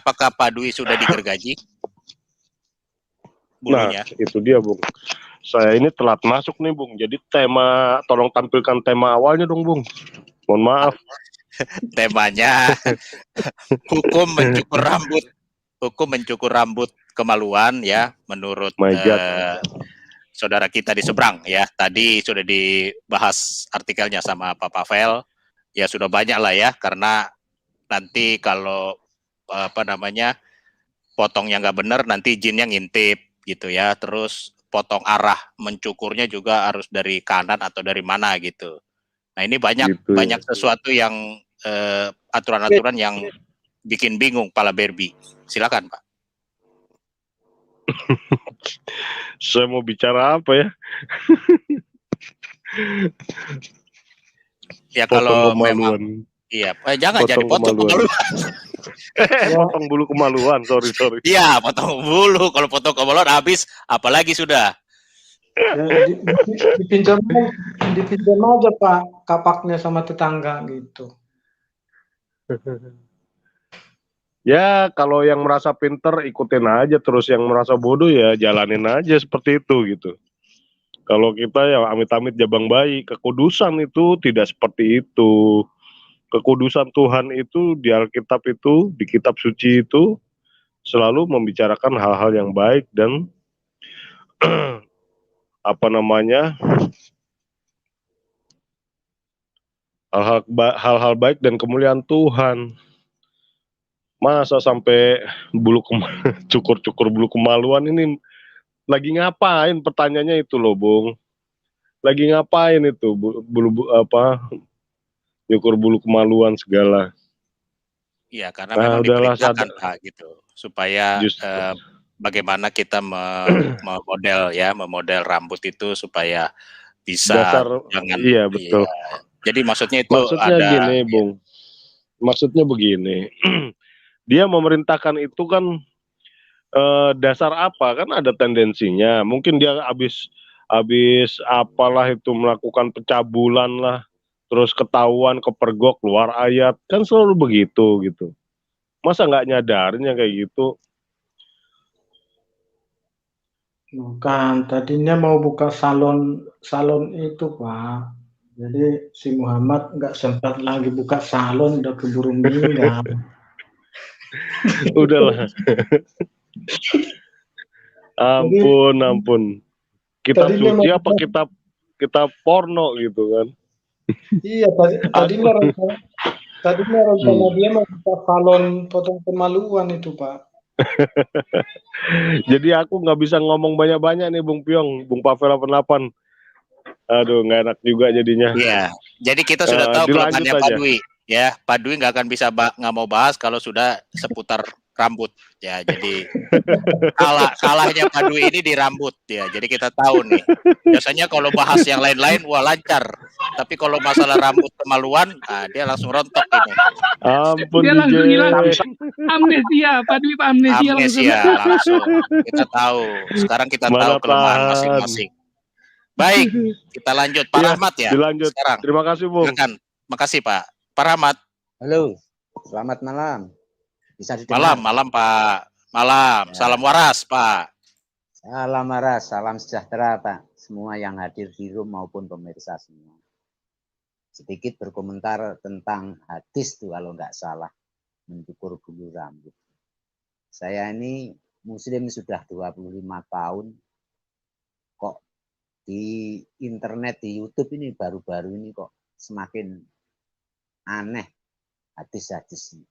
apakah Pak Dwi sudah digergaji bulunya? Nah, itu dia, Bung. Saya ini telat masuk nih, Bung. Jadi tolong tampilkan tema awalnya dong, Bung. Mohon maaf. Temanya hukum mencukur rambut kemaluan ya, menurut saudara kita di seberang ya. Tadi sudah dibahas artikelnya sama Pak Pavel. Ya sudah banyak lah ya, karena nanti kalau potongnya nggak benar, nanti jinnya ngintip gitu ya. Terus potong arah mencukurnya juga harus dari kanan atau dari mana gitu. Nah ini banyak sesuatu yang aturan-aturan yang bikin bingung Pala Berbi. Silakan Pak. Saya mau bicara apa ya? Ya kalau memang iya, jangan jadi potong kemaluan. Potong bulu kemaluan, sorry. Iya, potong bulu. Kalau potong kemaluan habis, apalagi sudah. Ya, dipinjam aja Pak kapaknya sama tetangga gitu. Ya kalau yang merasa pinter ikutin aja, terus yang merasa bodoh ya jalanin aja seperti itu gitu. Kalau kita ya amit-amit jabang bayi, kekudusan itu tidak seperti itu. Kekudusan Tuhan itu di Alkitab itu, di kitab suci itu selalu membicarakan hal-hal yang baik dan hal-hal baik dan kemuliaan Tuhan. Masa sampai cukur bulu kemaluan ini lagi ngapain, pertanyaannya itu loh, Bung. Lagi ngapain itu nyukur bulu kemaluan segala. Iya, karena memang diperintahkan Pak gitu, supaya bagaimana kita memodel rambut itu supaya bisa iya betul. Iya. Jadi maksudnya itu gini, Bung. Maksudnya begini. Dia memerintahkan itu kan dasar apa, kan ada tendensinya. Mungkin dia habis apalah itu melakukan pencabulan lah, terus ketahuan kepergok keluar ayat, kan selalu begitu gitu. Masa nggak nyadarin kayak gitu? Bukan, tadinya mau buka salon itu Pak. Jadi si Muhammad nggak sempat lagi buka salon, udah keburu meninggal. Udahlah. Ampun. Kita suci apa kita porno gitu kan? Iya, tadinya rencana dia mau buka salon potong kemaluan itu Pak. Jadi aku nggak bisa ngomong banyak-banyak nih Bung Piong, Bung Pavel 88. Aduh, nggak enak juga jadinya. Iya, jadi kita sudah tahu kelemahannya Pak Dwi. Ya, Pak Dwi nggak akan bisa nggak mau bahas kalau sudah seputar rambut. Ya, jadi salahnya Pak Dwi ini di rambut. Ya, jadi kita tahu nih. Biasanya kalau bahas yang lain-lain, wah lancar. Tapi kalau masalah rambut kemaluan, dia langsung rontok ini. Ampun, dia langsung hilang. Amnesia, Pak Dwi amnesia langsung. Kita tahu. Sekarang kita tahu kelemahan masing-masing. Baik, kita lanjut. Pak Rahmat ya. Dilanjut. Sekarang. Terima kasih, Bung. Makasih Pak. Pak Rahmat. Halo, selamat malam. Bisa didengar? Malam Pak. Malam. Ya. Salam waras Pak. Salam waras, salam sejahtera Pak. Semua yang hadir di room maupun pemirsa semua. Sedikit berkomentar tentang hadis tuh kalau nggak salah, mencukur bulu rambut. Saya ini muslim sudah 25 tahun. Kok di internet, di YouTube ini baru-baru ini kok semakin aneh hadis-hadisnya.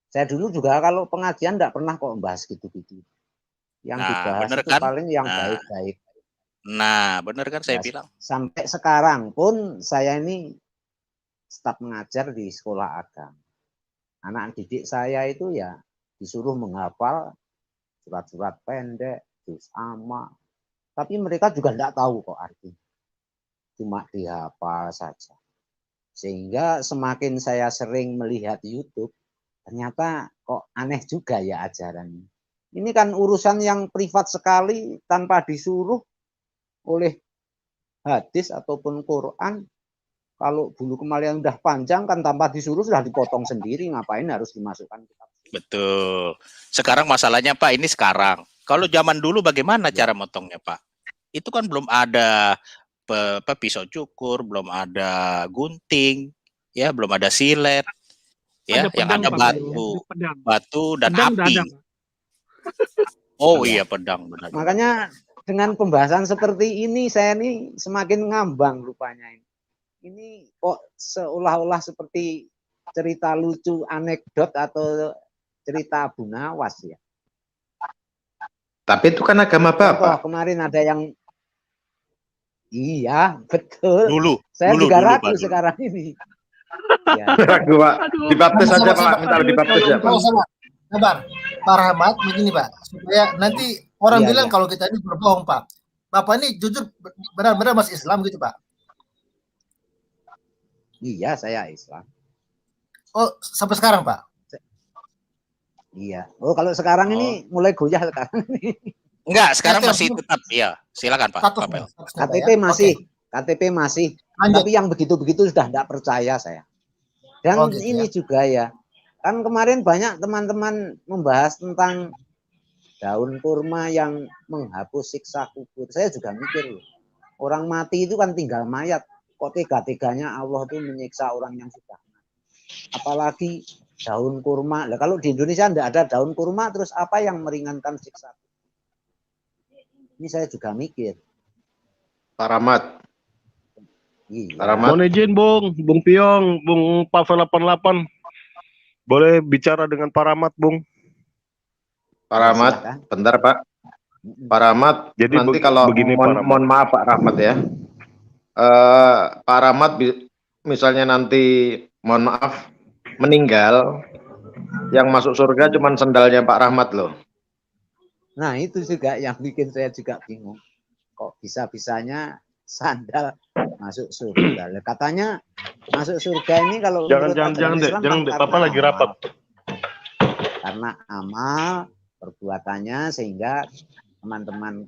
Saya dulu juga kalau pengajian enggak pernah kok membahas gitu-gitu. Yang dibahas itu kan? Paling yang baik-baik. Nah, benar kan saya bilang. Sampai sekarang pun saya ini staf mengajar di sekolah agama. Anak didik saya itu ya disuruh menghafal surat-surat pendek, juz amma. Tapi mereka juga enggak tahu kok artinya. Cuma dihafal saja. Sehingga semakin saya sering melihat YouTube, ternyata kok aneh juga ya ajarannya. Ini kan urusan yang privat sekali tanpa disuruh oleh hadis ataupun Quran. Kalau bulu kemaluan udah panjang kan tanpa disuruh sudah dipotong sendiri, ngapain harus dimasukkan kitab. Betul. Sekarang masalahnya Pak, ini sekarang. Kalau zaman dulu bagaimana cara motongnya Pak? Itu kan belum ada pisau cukur, belum ada gunting, ya, belum ada silet, ya, Ada yang pedang ada Pak dulu, batu, ada pedang. batu dan Pedang udah api. ada Pak. Oh Iya. iya pedang benar. Makanya dengan pembahasan seperti ini saya ini semakin ngambang rupanya ini. Ini kok seolah-olah seperti cerita lucu, anekdot atau cerita Abu Nawas ya. Tapi itu kan agama Contoh Bapak. kemarin ada yang iya betul. Dulu, Saya dulu, juga dulu, ragu Pak, dulu. sekarang ini. Ya. Ragu, Pak. Aduh. Dibaptis aja, Sama-sama, Pak. Minta Aduh, dibaptis ya, Pak. sama-sama. Sabar, Pak Rahmat, begini Pak, supaya nanti orang Iya, bilang iya. kalau kita ini berbohong Pak. Bapak ini jujur benar-benar masih Islam gitu Pak. Iya, saya Islam. Oh, sampai sekarang Pak? Iya. Oh, kalau sekarang ini mulai goyah sekarang ini. Enggak, sekarang Oke, masih tetap ya. Silakan Pak. Statusnya, Papel. statusnya, Pak, KTP ya? masih, Oke, KTP masih. lanjut. Tapi yang begitu-begitu sudah tidak percaya saya. Dan Oh, gitu ini ya. juga ya. Kan kemarin banyak teman-teman membahas tentang daun kurma yang menghapus siksa kubur. Saya juga mikir loh. Orang mati itu kan tinggal mayat. Kok tega-teganya Allah itu menyiksa orang yang sudah mati. Apalagi daun kurma. Nah, kalau di Indonesia tidak ada daun kurma, terus apa yang meringankan siksa? Ini saya juga mikir. Pak Rahmat. Iya. Pak Rahmat. Mohon izin Bung Piong, Bung Pavel 88. Boleh bicara dengan Pak Rahmat, Bung? Pak Rahmat, Silakan. bentar Pak. Pak Rahmat, Jadi nanti kalau begini, Pak Rahmat. mohon maaf Pak Rahmat ya. Pak Rahmat misalnya nanti mohon maaf meninggal, yang masuk surga cuma sendalnya Pak Rahmat loh. Nah, itu juga yang bikin saya juga bingung. Kok bisa-bisanya sandal masuk surga? Katanya masuk surga ini kalau Jangan deh, Bapak lagi rapat. Karena amal perbuatannya sehingga teman-teman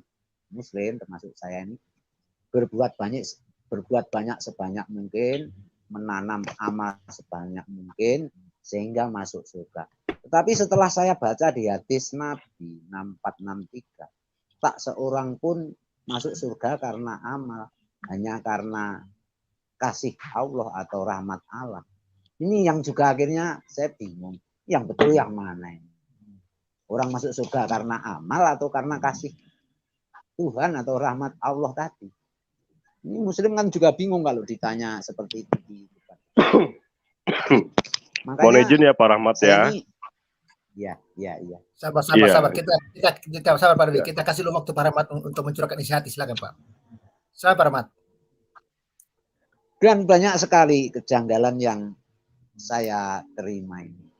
Muslim termasuk saya ini berbuat banyak sebanyak mungkin, menanam amal sebanyak mungkin sehingga masuk surga. Tetapi setelah saya baca di hadis Nabi 6463, tak seorang pun masuk surga karena amal, hanya karena kasih Allah atau rahmat Allah. Ini yang juga akhirnya saya bingung. Yang betul yang mana ini? Orang masuk surga karena amal atau karena kasih Tuhan atau rahmat Allah tadi? Ini Muslim kan juga bingung kalau ditanya seperti itu. Makanya, mohon izin ya Pak Rahmat ya. Iya. Sabar. Kita sabar Pak Dewi. Kita kasih dulu waktu Pak Rahmat untuk mencurahkan isi hati. Silakan Pak. Sabar Pak Rahmat. Dan banyak sekali kejanggalan yang saya terima ini.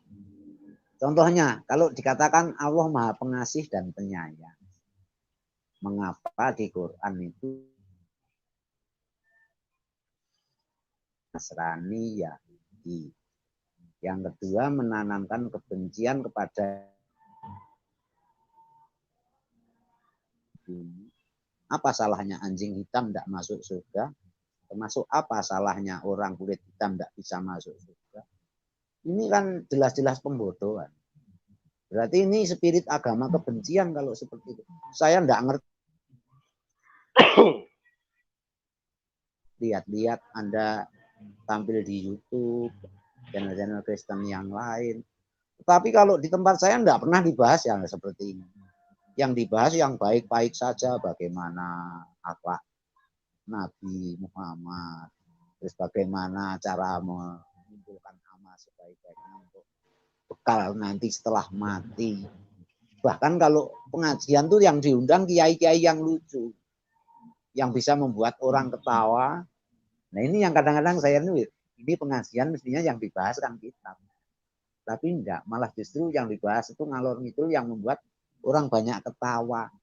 Contohnya, kalau dikatakan Allah Maha Pengasih dan Penyayang, mengapa di Quran itu Nasrani, Yahudi? Yang kedua, menanamkan kebencian kepada apa salahnya anjing hitam tidak masuk surga? Termasuk apa salahnya orang kulit hitam tidak bisa masuk surga? Ini kan jelas-jelas pembodohan. Berarti ini spirit agama kebencian kalau seperti itu. Saya tidak ngerti. Lihat-lihat Anda tampil di YouTube, channel-channel Kristen yang lain. Tapi kalau di tempat saya tidak pernah dibahas yang seperti ini. Yang dibahas yang baik-baik saja, bagaimana akhlak Nabi Muhammad, terus bagaimana cara mengumpulkan amal sebaik-baiknya untuk bekal nanti setelah mati. Bahkan kalau pengajian tuh yang diundang kiai-kiai yang lucu, yang bisa membuat orang ketawa. Nah ini yang kadang-kadang saya nulis, ini pengajian mestinya yang dibahas kan kitab. Tapi enggak, malah justru yang dibahas itu ngalor ngidul yang membuat orang banyak ketawa.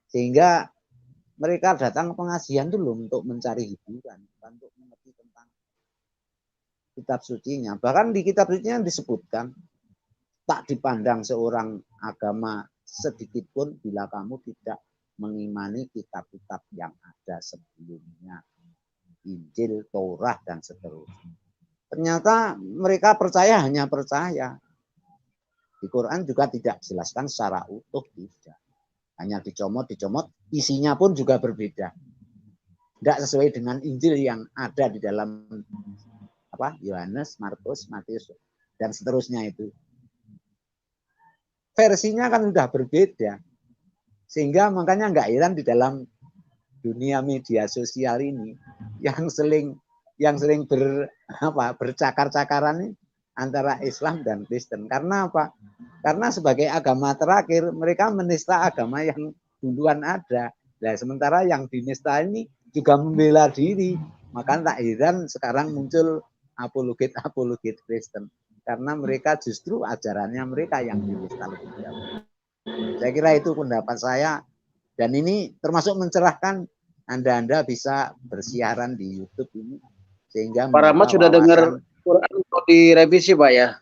Sehingga mereka datang ke pengajian dulu untuk mencari hiburan, bukan untuk mengerti tentang kitab sucinya. Bahkan di kitab sucinya disebutkan, tak dipandang seorang agama sedikit pun bila kamu tidak mengimani kitab-kitab yang ada sebelumnya. Injil, Taurat, dan seterusnya. Ternyata mereka percaya hanya percaya. Di Quran juga tidak dijelaskan secara utuh, tidak. Hanya dicomot, isinya pun juga berbeda. Tidak sesuai dengan Injil yang ada di dalam Yohanes, Markus, Matius, dan seterusnya itu. Versinya kan sudah berbeda. Sehingga makanya nggak heran di dalam dunia media sosial ini yang sering bercakar-cakaran antara Islam dan Kristen. Karena apa? Karena sebagai agama terakhir mereka menista agama yang duluan ada. Nah, sementara yang dinista ini juga membela diri. Maka tak heran sekarang muncul apologet Kristen. Karena mereka justru ajarannya mereka yang dinista lebih jauh. Saya kira itu pendapat saya. Dan ini termasuk mencerahkan Anda bisa bersiaran di YouTube ini. Sehingga Pak Rahmat sudah dengar Quran untuk direvisi, Pak ya?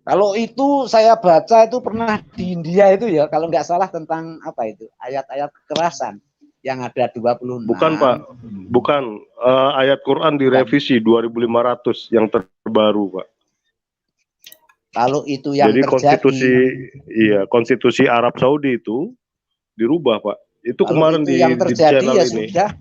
Kalau itu saya baca itu pernah di India itu ya, kalau nggak salah tentang ayat-ayat kekerasan yang ada 26. Bukan Pak, bukan ayat Quran direvisi 2500 yang terbaru Pak. Kalau itu yang jadi terjadi, konstitusi Arab Saudi itu dirubah Pak. Itu kalau kemarin itu yang terjadi di channel ya ini. Sudah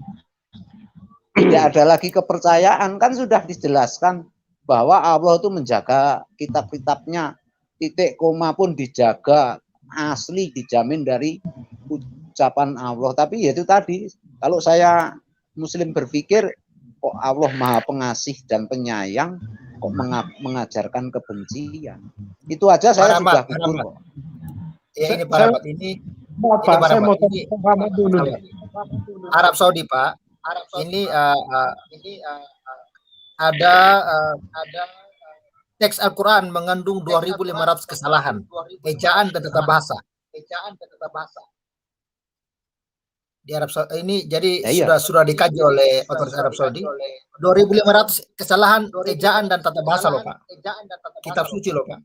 tidak ada lagi kepercayaan, kan sudah dijelaskan bahwa Allah itu menjaga kitab-kitabnya, titik koma pun dijaga, asli dijamin dari ucapan Allah. Tapi ya itu tadi, kalau saya Muslim berpikir kok Allah Maha Pengasih dan Penyayang kok mengajarkan kebencian. Itu aja saya sudah gugur kok. Ya, ini Pak Rahmat, ini saya mau tanya dulu. Arab Saudi Pak. Ini ada teks Al-Quran mengandung 2.500 kesalahan, ejaan dan tata bahasa. Di Arab Saudi ini jadi sudah dikaji oleh otoritas Arab Saudi. 2.500 kesalahan, ejaan dan tata bahasa loh Pak. Kitab suci loh Pak.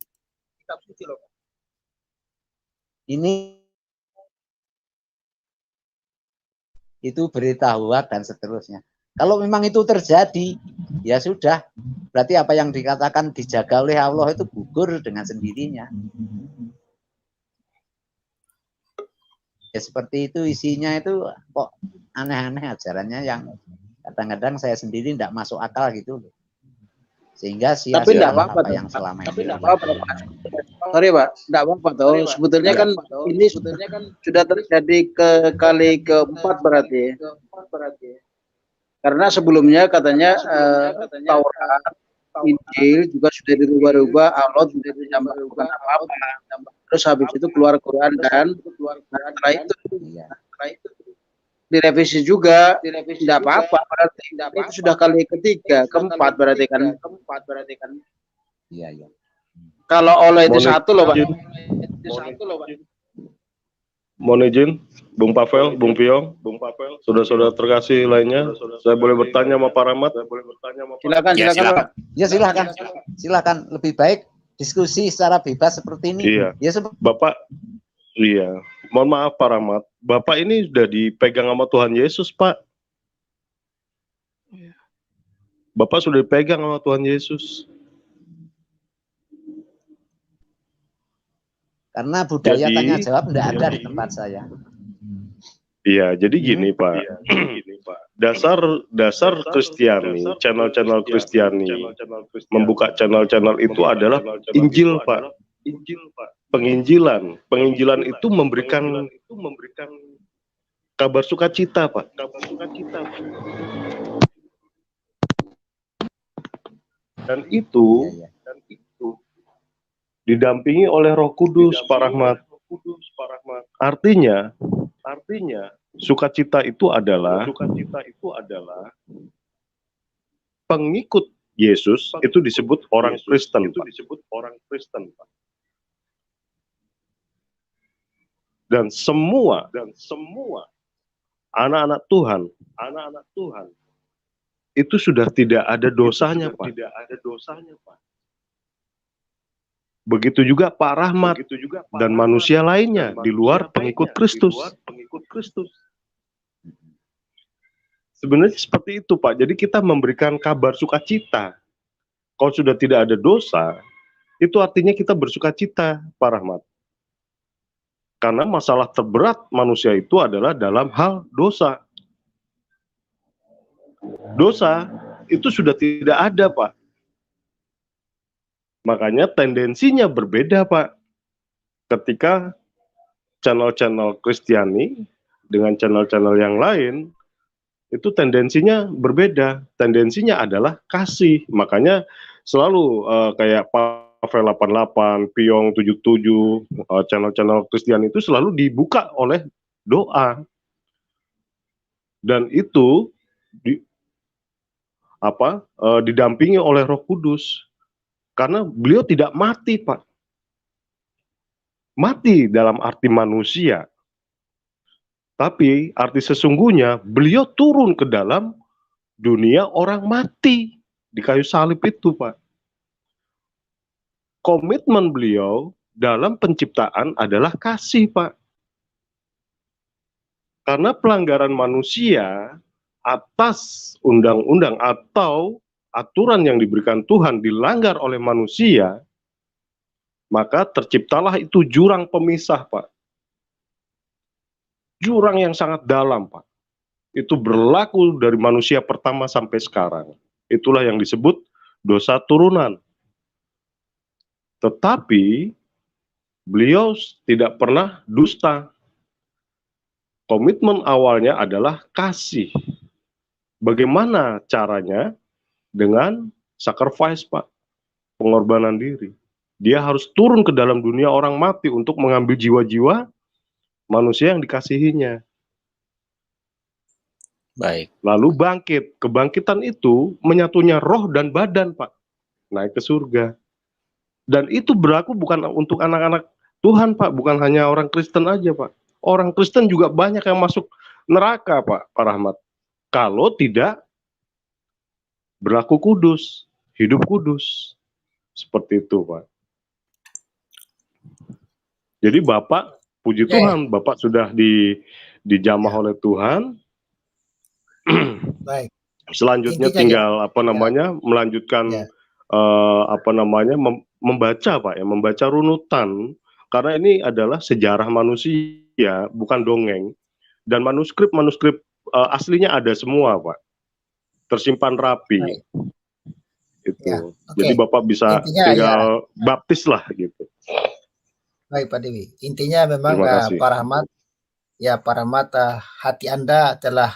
Itu berita hoax dan seterusnya. Kalau memang itu terjadi, ya sudah. Berarti apa yang dikatakan dijaga oleh Allah itu gugur dengan sendirinya. Ya seperti itu isinya itu kok aneh-aneh ajarannya yang kadang-kadang saya sendiri tidak masuk akal gitu. Sehingga sia-sia apa yang selama ini. Sorry Pak, tidak apa-apa toh. Sebetulnya kan ini sudah terjadi ke kali keempat berarti. Karena sebelumnya katanya Taurat, Injil juga sudah dirubah-rubah, Allah sudah menyampaikan apa-apa. Terus habis itu keluar Quran dan setelah itu direvisi juga, tidak apa-apa berarti. Itu sudah kali keempat berarti kan. Iya. Kalau oleh itu satu loh Pak. Mohon izin, Bung Pavel, Bung Piong, saudara-saudara terkasih lainnya, saya boleh bertanya sama Pak Rahmat? Silakan. Ya silakan. Lebih baik diskusi secara bebas seperti ini. Iya. Ya, Bapak, iya. Mohon maaf Pak Rahmat, Bapak ini sudah dipegang sama Tuhan Yesus Pak. Bapak sudah dipegang sama Tuhan Yesus. Karena budaya tanya jawab tidak ada di tempat saya. Iya, jadi gini Pak. Dasar Kristiani, channel-channel Kristiani, membuka channel-channel itu adalah Injil Pak. Penginjilan itu memberikan kabar sukacita Pak. Dan itu didampingi oleh Roh Kudus, Pak Rahmat. Artinya sukacita itu adalah pengikut Yesus itu disebut orang Kristen, Pak. Dan semua anak-anak Tuhan itu sudah tidak ada dosanya, Pak. Begitu juga Pak Rahmat dan manusia lainnya di luar pengikut Kristus. Sebenarnya seperti itu Pak. Jadi kita memberikan kabar sukacita. Kalau sudah tidak ada dosa, itu artinya kita bersuka cita, Pak Rahmat. Karena masalah terberat manusia itu adalah dalam hal dosa. Dosa itu sudah tidak ada, Pak. Makanya tendensinya berbeda, Pak. Ketika channel-channel Kristiani dengan channel-channel yang lain, itu tendensinya berbeda. Tendensinya adalah kasih. Makanya selalu kayak Pavel 88, Piong 77, channel-channel Kristiani itu selalu dibuka oleh doa. Dan itu didampingi oleh Roh Kudus. Karena beliau tidak mati, Pak. Mati dalam arti manusia. Tapi arti sesungguhnya beliau turun ke dalam dunia orang mati di kayu salib itu, Pak. Komitmen beliau dalam penciptaan adalah kasih, Pak. Karena pelanggaran manusia atas undang-undang atau aturan yang diberikan Tuhan dilanggar oleh manusia, maka terciptalah itu jurang pemisah, Pak. Jurang yang sangat dalam, Pak. Itu berlaku dari manusia pertama sampai sekarang. Itulah yang disebut dosa turunan. Tetapi beliau tidak pernah dusta. Komitmen awalnya adalah kasih. Bagaimana caranya? Dengan sacrifice, Pak. Pengorbanan diri. Dia harus turun ke dalam dunia orang mati untuk mengambil jiwa-jiwa manusia yang dikasihinya. Baik. Lalu bangkit. Kebangkitan itu menyatunya roh dan badan, Pak. Naik ke surga. Dan itu berlaku bukan untuk anak-anak Tuhan, Pak. Bukan hanya orang Kristen aja, Pak. Orang Kristen juga banyak yang masuk neraka, Pak Rahmat. Kalau tidak berlaku kudus, hidup kudus. Seperti itu, Pak. Jadi Bapak, puji Tuhan, Bapak sudah dijamah oleh Tuhan. Baik. Selanjutnya tinggal melanjutkan membaca, Pak ya, membaca runutan, karena ini adalah sejarah manusia, bukan dongeng. Dan manuskrip aslinya ada semua, Pak. Tersimpan rapi. Baik. Itu. Ya, Jadi Bapak bisa tinggal baptis lah gitu. Baik, Pak Dewi. Intinya memang Pak Rahmat, hati Anda telah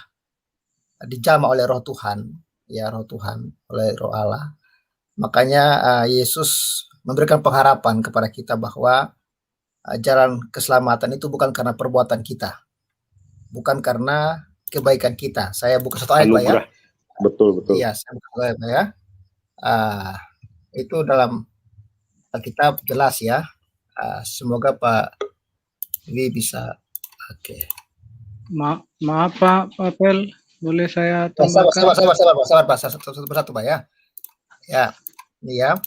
dijamah oleh Roh Tuhan, oleh Roh Allah. Makanya Yesus memberikan pengharapan kepada kita bahwa jalan keselamatan itu bukan karena perbuatan kita, bukan karena kebaikan kita. Saya buka satu ayat, Pak ya. Betul. Iya, saya buka ayat, Pak ya. Itu dalam Alkitab jelas ya. Semoga Pak Dewi bisa. Oke. Maaf Pak Pavel, boleh saya tambahkan? Sabar Pak, satu Pak ya. Ya, ini ya.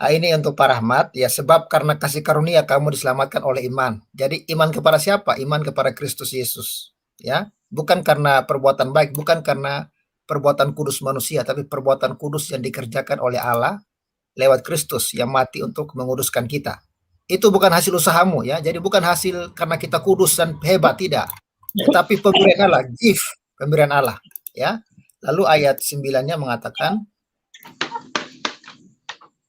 Ini untuk Pak Rahmat ya, sebab karena kasih karunia kamu diselamatkan oleh iman. Jadi iman kepada siapa? Iman kepada Kristus Yesus, ya. Bukan karena perbuatan baik, bukan karena perbuatan kudus manusia, tapi perbuatan kudus yang dikerjakan oleh Allah lewat Kristus yang mati untuk menguduskan kita. Itu bukan hasil usahamu ya. Jadi bukan hasil karena kita kudus dan hebat, tidak. Tetapi pemberian Allah, gift, pemberian Allah, ya. Lalu ayat 9-nya mengatakan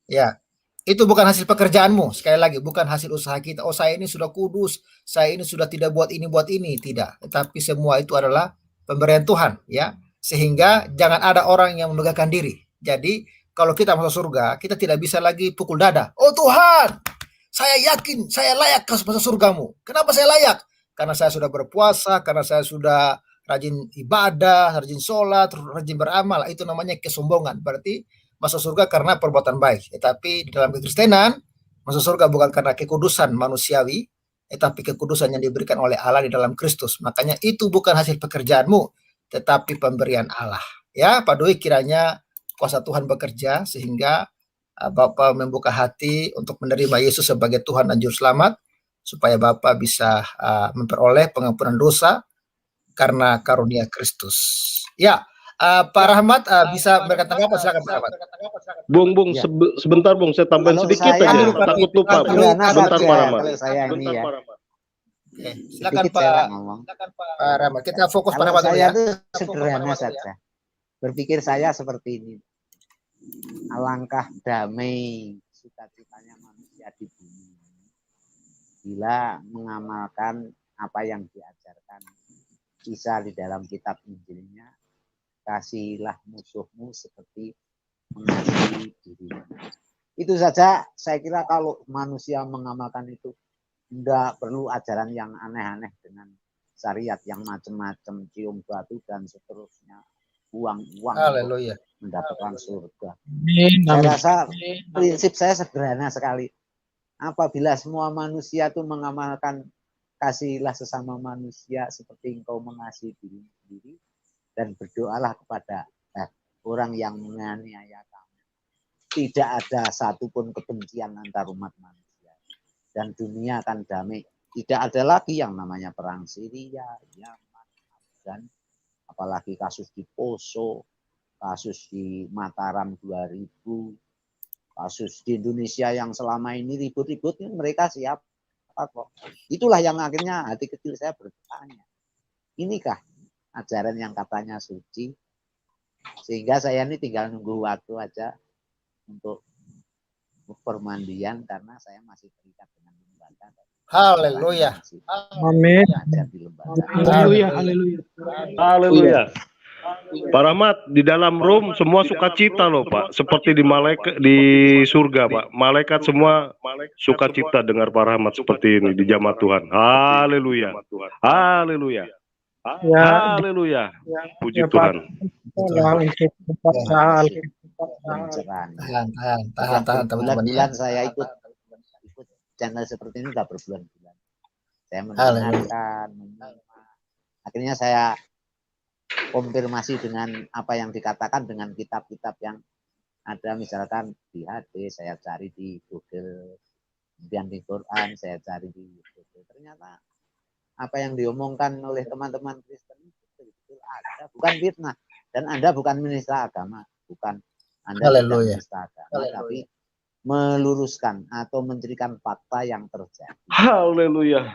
ya, itu bukan hasil pekerjaanmu. Sekali lagi, bukan hasil usaha kita. Oh, saya ini sudah kudus, saya ini sudah tidak buat ini, tidak. Tetapi semua itu adalah pemberian Tuhan, ya. Sehingga jangan ada orang yang menegakkan diri. Jadi, kalau kita masuk surga, kita tidak bisa lagi pukul dada. Oh Tuhan, saya yakin saya layak masuk surgamu. Kenapa saya layak? Karena saya sudah berpuasa, karena saya sudah rajin ibadah, rajin sholat, rajin beramal. Itu namanya kesombongan. Berarti masuk surga karena perbuatan baik. Tetapi di dalam kekristenan, masuk surga bukan karena kekudusan manusiawi, tetapi kekudusan yang diberikan oleh Allah di dalam Kristus. Makanya itu bukan hasil pekerjaanmu, tetapi pemberian Allah. Ya, Pak Dwi, kiranya kuasa Tuhan bekerja sehingga Bapak membuka hati untuk menerima Yesus sebagai Tuhan dan Juru Selamat, supaya Bapak bisa memperoleh pengampunan dosa karena karunia Kristus. Ya, Pak Rahmat bisa berkata apa? Silakan Pak Rahmat. Bung, Ya. sebentar Bung, saya tambahin Kalau sedikit saya aja. Pak Takut Dwi. lupa. Pak Dwi, sederhana Sebentar saja Pak Rahmat. kalau saya ini ya. Oke, silakan Sedikit saya Pak ngomong. Rahmat. Kita fokus pada Kalau Rahmat dulu saya ya. itu sederhana saja. Berpikir saya seperti ini. Alangkah damai sukacitanya manusia di bumi ini bila mengamalkan apa yang diajarkan Isa di dalam kitab Injilnya, kasihilah musuhmu seperti mengasihi dirimu. Itu saja saya kira kalau manusia mengamalkan itu, enggak perlu ajaran yang aneh-aneh dengan syariat yang macam-macam, cium batu dan seterusnya, uang-uang untuk Haleluya. mendapatkan surga. Amin, Saya amin. rasa prinsip saya sederhana sekali. Apabila semua manusia itu mengamalkan kasihilah sesama manusia seperti engkau mengasihi diri sendiri, dan berdoalah kepada orang yang menganiaya kamu. Tidak ada satupun kebencian antar umat manusia. Dan dunia akan damai. Tidak ada lagi yang namanya perang Syria, Yaman, dan apalagi kasus di Poso, kasus di Mataram 2000, kasus di Indonesia yang selama ini ribut-ribut, mereka siap kok. Itulah yang akhirnya hati kecil saya bertanya, inikah ajaran yang katanya suci? Sehingga saya ini tinggal nunggu waktu aja untuk permandian karena saya masih terikat dengan lembaga. Haleluya. Amin. Di lembaga. Haleluya, haleluya. Haleluya. Pak Rahmat, di dalam room semua sukacita loh Pak, seperti di di surga Pak. Malaikat semua sukacita dengar Pak Rahmat seperti ini di jamaah Tuhan. Haleluya. Haleluya. Ya, Haleluya. Puji ya, Pak. Tuhan. Tolong untuk membaca Alkitab. Pencerahan. Tahan teman-teman ya. Bulan saya ikut channel seperti ini udah berbulan-bulan. Saya mendengarkan, akhirnya saya konfirmasi dengan apa yang dikatakan dengan kitab-kitab yang ada, misalkan di HD saya cari di Google, kemudian di Quran saya cari di Google. Ternyata apa yang diomongkan oleh teman-teman Kristen betul-betul ada, bukan fitnah, dan Anda bukan menista agama, bukan Anda tidak menista agama, tapi meluruskan atau mencirikan fakta yang terjadi. Haleluya.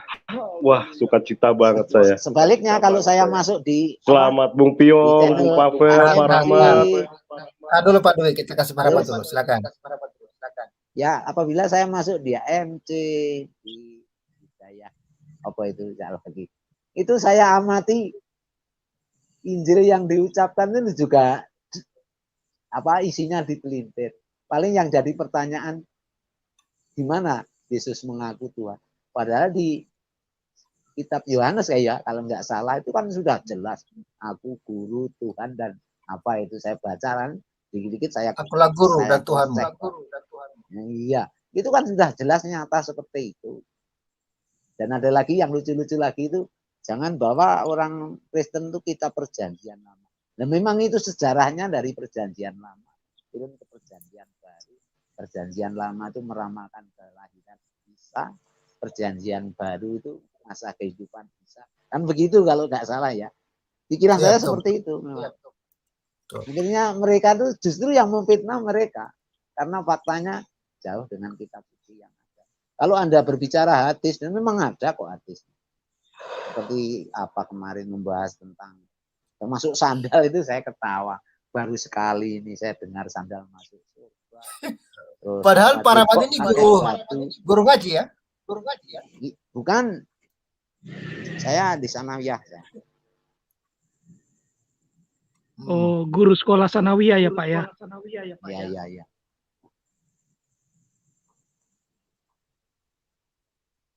Wah, sukacita banget saya. Sebaliknya kalau saya masuk di Selamat Bung Pio, Bung Pavel, Pak Rahmat. Dulu Pak Dwi, kita kasih Pak Rahmat dulu, silakan. Ya, apabila saya masuk di AMC, di Hidayah, apa itu lagi, itu saya amati Injil yang diucapkan itu juga apa isinya dipelintir. Paling yang jadi pertanyaan, di mana Yesus mengaku Tuhan? Padahal di kitab Yohanes ya, kalau nggak salah itu kan sudah jelas, aku guru Tuhan dan apa itu saya baca kan, dikit-dikit saya. Akulah guru dan Tuhanmu. Iya, itu kan sudah jelas nyata seperti itu. Dan ada lagi yang lucu-lucu lagi itu, jangan bawa orang Kristen itu kitab perjanjian lama. Nah memang itu sejarahnya dari perjanjian lama turun ke perjanjian baru. Perjanjian lama itu meramalkan kelahiran Isa, perjanjian baru itu masa kehidupan Isa. Kan begitu kalau nggak salah ya. Pikiran saya seperti itu. Akhirnya mereka itu justru yang memfitnah mereka, karena faktanya jauh dengan kitab suci yang ada. Kalau Anda berbicara hadis, dan memang ada kok hadis. Seperti apa kemarin membahas tentang termasuk sandal itu, saya ketawa. Baru sekali ini saya dengar sandal masuk surga. Terus padahal para Rahmat ini guru ngaji ya? Guru ngaji ya? Bukan. Saya di Sanawiyah. Oh, guru sekolah Sanawiyah ya, Pak ya? Iya.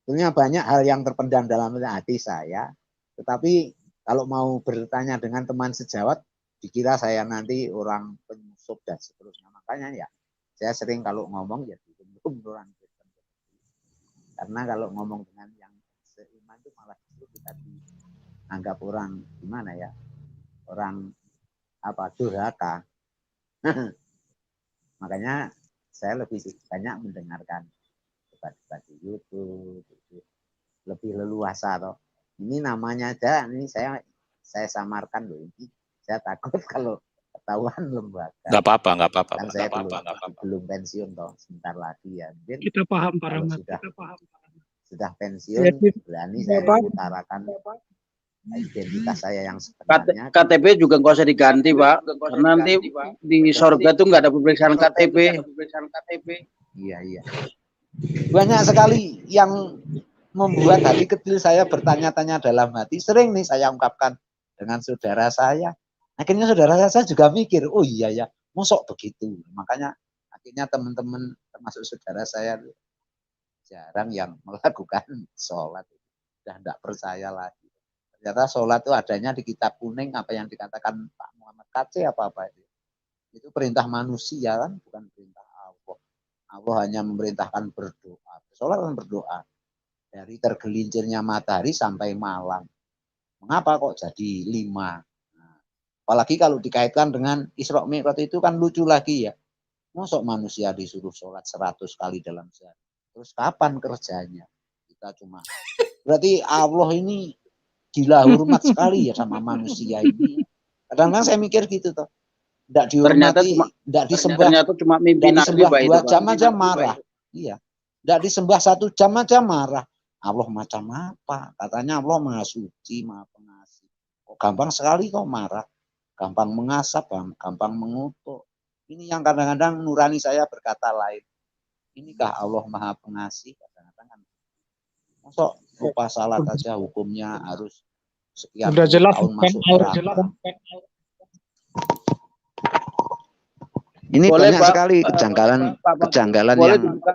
Sebenarnya banyak hal yang terpendam dalam hati saya, tetapi kalau mau bertanya dengan teman sejawat, dikira saya nanti orang penyusup dan seterusnya. Makanya ya, saya sering kalau ngomong ya belum orang Kristen. Karena kalau ngomong dengan yang seiman itu malah justru kita dianggap orang gimana ya, orang apa durhaka. Makanya saya lebih banyak mendengarkan debat-debat di YouTube, lebih leluasa toh. Ini namanya aja, ini saya samarkan loh ini. Saya takut kalau ketahuan lembaga. Nggak apa-apa, nggak apa-apa. Kan saya belum pensiun toh, sebentar lagi ya. Mungkin Kita paham Pak kalau Rahmat. sudah pensiun, berani saya mengutarakan identitas saya yang sebenarnya. KTP juga nggak usah diganti, Pak. Karena nanti di sorga tuh nggak ada pemeriksaan KTP. Iya. Banyak sekali yang membuat hati kecil saya bertanya-tanya dalam hati. Sering nih saya ungkapkan dengan saudara saya. Akhirnya saudara saya juga mikir, oh iya ya, mosok begitu. Makanya akhirnya teman-teman termasuk saudara saya jarang yang melakukan sholat. Sudah tidak percaya lagi. Ternyata sholat itu adanya di kitab kuning, apa yang dikatakan Pak Muhammad KC apa-apa itu. Itu perintah manusia kan, bukan perintah Allah. Allah hanya memerintahkan berdoa. Sholat kan berdoa. Dari tergelincirnya matahari sampai malam. Mengapa kok jadi 5? Nah, apalagi kalau dikaitkan dengan Isra Mi'raj itu kan lucu lagi ya. Mosok manusia disuruh sholat 100 kali dalam sehari. Terus kapan kerjanya? Kita cuma. Berarti Allah ini gila hormat sekali ya sama manusia ini. Kadang-kadang saya mikir gitu toh. Tidak dihormati, tidak disembah. Ternyata cuma mimpi disembah Nabi 2 jam aja marah. Iya. Tidak disembah 1 jam aja marah. Allah macam apa? Katanya Allah Maha Suci, Maha Pengasih. Kok gampang sekali kok marah. Gampang mengasap, gampang mengutuk. Ini yang kadang-kadang nurani saya berkata lain. Inikah Allah Maha Pengasih? Kadang-kadang kan. Masuk lupa salat aja hukumnya harus sekian Udah jelas tahun kan, masuk neraka. Ini Boleh, banyak Pak. sekali kejanggalan Boleh yang dibuka.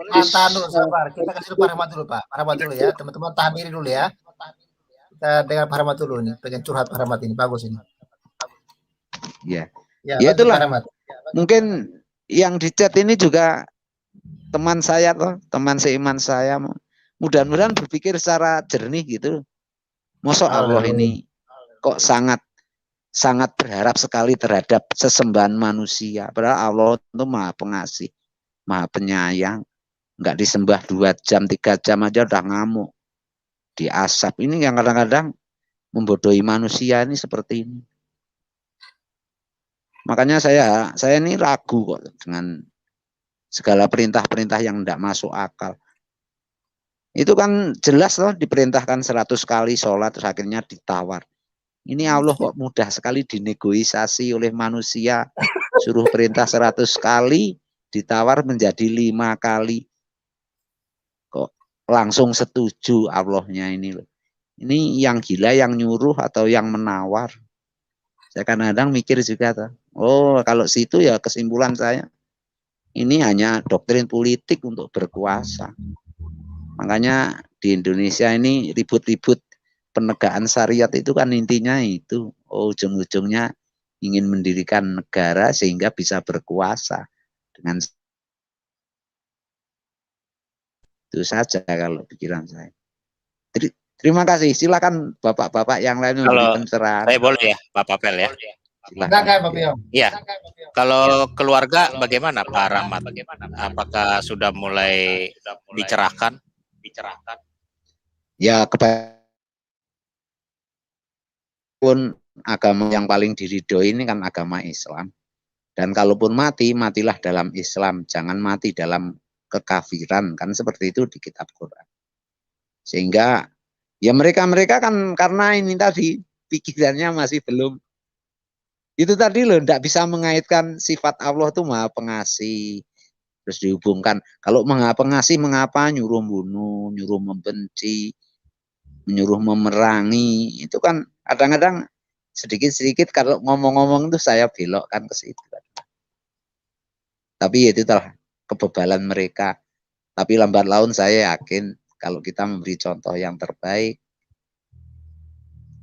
Tahan dulu, sabar. Kita kasih Pak Rahmat dulu, Pak. Pak Rahmat dulu ya. Teman-teman tahan diri dulu ya. Kita dengar Pak Rahmat dulu nih. Pengen curhat Pak Rahmat ini. Bagus ini. ya Ya itulah. Pak Rahmat. Mungkin yang di chat ini juga teman saya toh, teman seiman saya. Mudah-mudahan berpikir secara jernih gitu. Mosok Allah ini kok sangat berharap sekali terhadap sesembahan manusia. Padahal Allah itu Maha Pengasih, Maha Penyayang. Enggak disembah 2 jam, 3 jam aja udah ngamuk. Diasap. Ini yang kadang-kadang membodohi manusia ini seperti ini. Makanya saya ini ragu kok dengan segala perintah-perintah yang tidak masuk akal. Itu kan jelas loh diperintahkan 100 kali sholat terus akhirnya ditawar. Ini Allah kok mudah sekali dinegosiasi oleh manusia. Suruh perintah 100 kali ditawar menjadi 5 kali. Kok langsung setuju Allahnya ini loh. Ini yang gila yang nyuruh atau yang menawar. Saya kadang-kadang mikir juga tuh. Oh, kalau situ ya kesimpulan saya. Ini hanya doktrin politik untuk berkuasa. Makanya di Indonesia ini ribut-ribut penegakan syariat itu kan intinya itu. Oh, ujung-ujungnya ingin mendirikan negara sehingga bisa berkuasa. Dengan itu saja kalau pikiran saya. Terima kasih. Silakan bapak-bapak yang lain memberi pencerahan. Saya boleh ya, Pak Papel ya. Silakan. Iya. Kalau keluarga bagaimana Pak Rahmat? Apakah sudah mulai dicerahkan? Ya, pun agama yang paling diridhoi ini kan agama Islam. Dan kalaupun mati, matilah dalam Islam. Jangan mati dalam kekafiran. Kan seperti itu di kitab Quran. Sehingga ya mereka kan karena ini tadi pikirannya masih belum. Itu tadi loh, tidak bisa mengaitkan sifat Allah itu Maha Pengasih. Terus dihubungkan, kalau Maha Pengasih mengapa nyuruh bunuh, nyuruh membenci, menyuruh memerangi. Itu kan kadang-kadang sedikit-sedikit kalau ngomong-ngomong itu saya belokkan ke situ. Tapi itu telah kebebalan mereka. Tapi lambat laun saya yakin kalau kita memberi contoh yang terbaik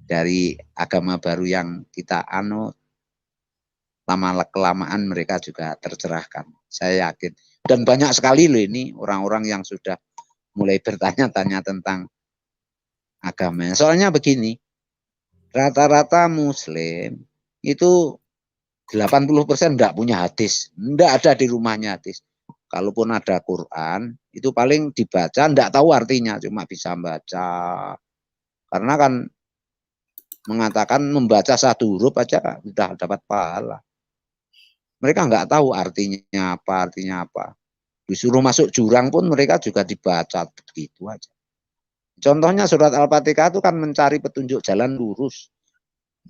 dari agama baru yang kita anut, lama-kelamaan mereka juga tercerahkan. Saya yakin. Dan banyak sekali loh ini orang-orang yang sudah mulai bertanya-tanya tentang agamanya. Soalnya begini, rata-rata Muslim itu 80% enggak punya hadis. Enggak ada di rumahnya hadis. Kalaupun ada Quran, itu paling dibaca, enggak tahu artinya, cuma bisa baca. Karena kan mengatakan membaca satu huruf aja sudah dapat pahala. Mereka nggak tahu artinya apa. Disuruh masuk jurang pun mereka juga dibaca begitu aja. Contohnya surat Al-Fatihah itu kan mencari petunjuk jalan lurus.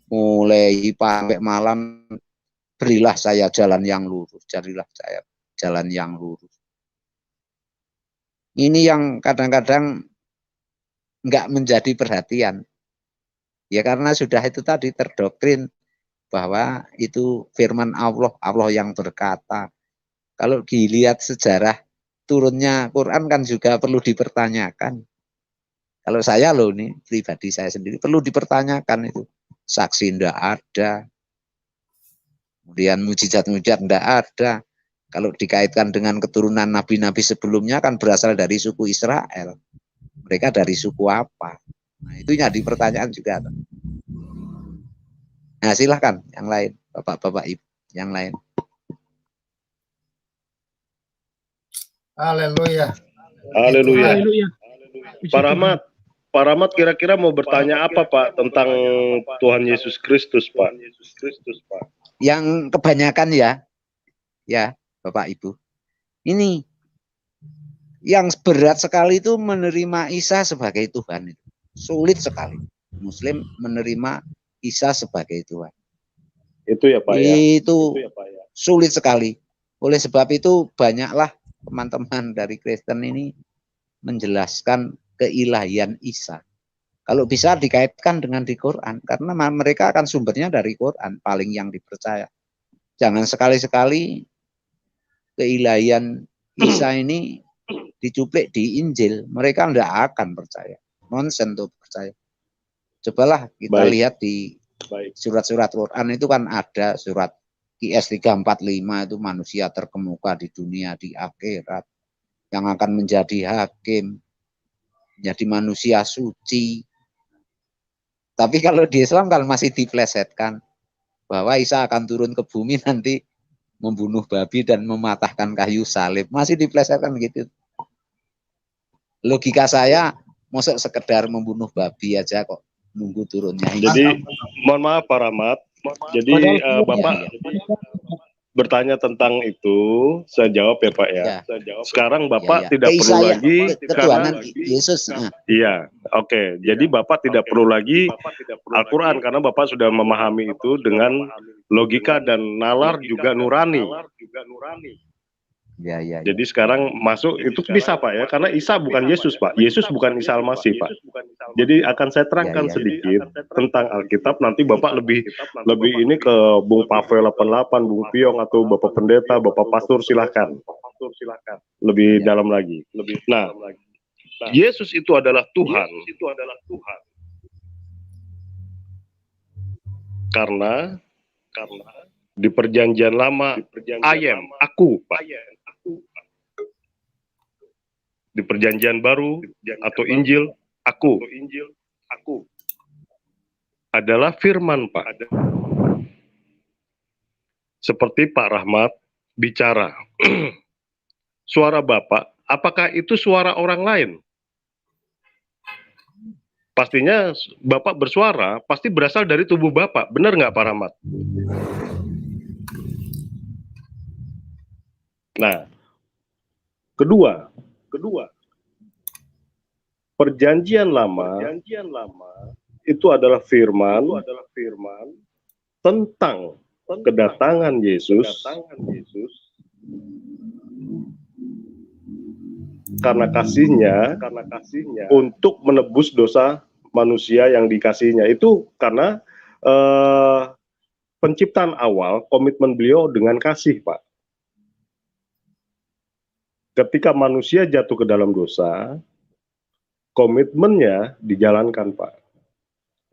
Mulai sampai malam, berilah saya jalan yang lurus, carilah saya jalan yang lurus. Ini yang kadang-kadang nggak menjadi perhatian. Ya karena sudah itu tadi terdoktrin bahwa itu firman Allah, Allah yang berkata. Kalau dilihat sejarah turunnya Quran kan juga perlu dipertanyakan. Kalau saya loh nih, pribadi saya sendiri perlu dipertanyakan itu. Saksi ndak ada. Kemudian mujizat-mujizat ndak ada. Kalau dikaitkan dengan keturunan nabi-nabi sebelumnya kan berasal dari suku Israel. Mereka dari suku apa? Nah, itu jadi pertanyaan juga. Nah, silahkan yang lain, Bapak-bapak Ibu, yang lain. Haleluya. Haleluya. Haleluya. Pak Rahmat kira-kira mau bertanya apa Pak tentang Tuhan Yesus Kristus Pak? Yang kebanyakan ya Bapak Ibu, ini yang berat sekali itu menerima Isa sebagai Tuhan itu. Sulit sekali Muslim menerima Isa sebagai Tuhan. Itu ya Pak ya. Itu sulit sekali. Oleh sebab itu banyaklah teman-teman dari Kristen ini menjelaskan keilahian Isa. Kalau bisa dikaitkan dengan di Quran, karena mereka akan sumbernya dari Quran, paling yang dipercaya. Jangan sekali-sekali keilahian Isa ini dicuplik di Injil, mereka tidak akan percaya. Nonsen tuh percaya. Cobalah kita lihat di surat-surat Quran itu kan ada surat IS 345 itu manusia terkemuka di dunia di akhirat yang akan menjadi hakim, menjadi manusia suci. Tapi kalau di Islam kan masih diplesetkan bahwa Isa akan turun ke bumi nanti membunuh babi dan mematahkan kayu salib. Masih diplesetkan begitu. Logika saya, mosok sekedar membunuh babi aja kok nunggu turunnya. Jadi, mohon maaf Pak Rahmat. Jadi Bapak bertanya tentang itu, saya jawab ya Pak ya. Sekarang Bapak tidak perlu lagi ketuhanan Yesus. Iya, oke. Jadi Bapak tidak perlu lagi Al-Quran karena Bapak sudah memahami itu dengan logika dan nalar juga nurani. Ya. Jadi sekarang masuk itu bisa Pak ya, karena Isa bukan Yesus Pak. Yesus bukan Isa Al-Masih Pak. Jadi akan saya terangkan sedikit tentang Alkitab. Nanti Bapak lebih ini ke Bung Pavel 88, Bung Piong atau Bapak Pendeta, Bapak Pastor silahkan. Lebih dalam lagi. Nah, Yesus itu adalah Tuhan. Karena di perjanjian lama aku Pak. Di perjanjian baru atau Injil aku adalah firman Pak. Seperti Pak Rahmat bicara. Suara Bapak, apakah itu suara orang lain? Pastinya Bapak bersuara pasti berasal dari tubuh Bapak. Benar nggak Pak Rahmat? Nah, kedua, perjanjian lama itu adalah firman tentang kedatangan Yesus karena kasihnya untuk menebus dosa manusia yang dikasihnya. Itu karena penciptaan awal komitmen beliau dengan kasih Pak. Ketika manusia jatuh ke dalam dosa, komitmennya dijalankan, Pak.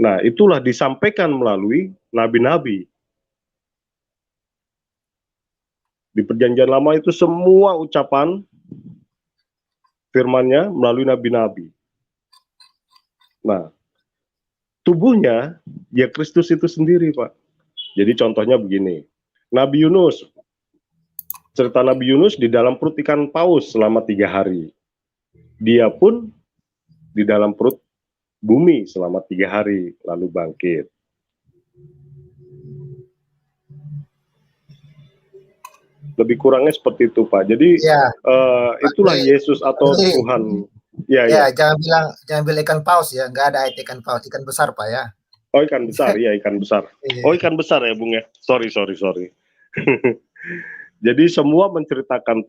Nah, itulah disampaikan melalui nabi-nabi. Di perjanjian lama itu semua ucapan firman-Nya melalui nabi-nabi. Nah, tubuhnya ya Kristus itu sendiri, Pak. Jadi contohnya begini. Nabi Yunus, cerita Nabi Yunus di dalam perut ikan paus selama 3 hari. Dia pun di dalam perut bumi selama 3 hari lalu bangkit. Lebih kurangnya seperti itu, Pak. Jadi Ya, itulah Ini- Yesus atau ini- Tuhan. Ya, ya, ya. jangan bilang ikan paus ya, nggak ada ikan paus, ikan besar Pak ya. Oh, ikan besar, ya ikan besar. Iya. Oh, ikan besar ya, Bung ya. Sorry. Jadi semua menceritakan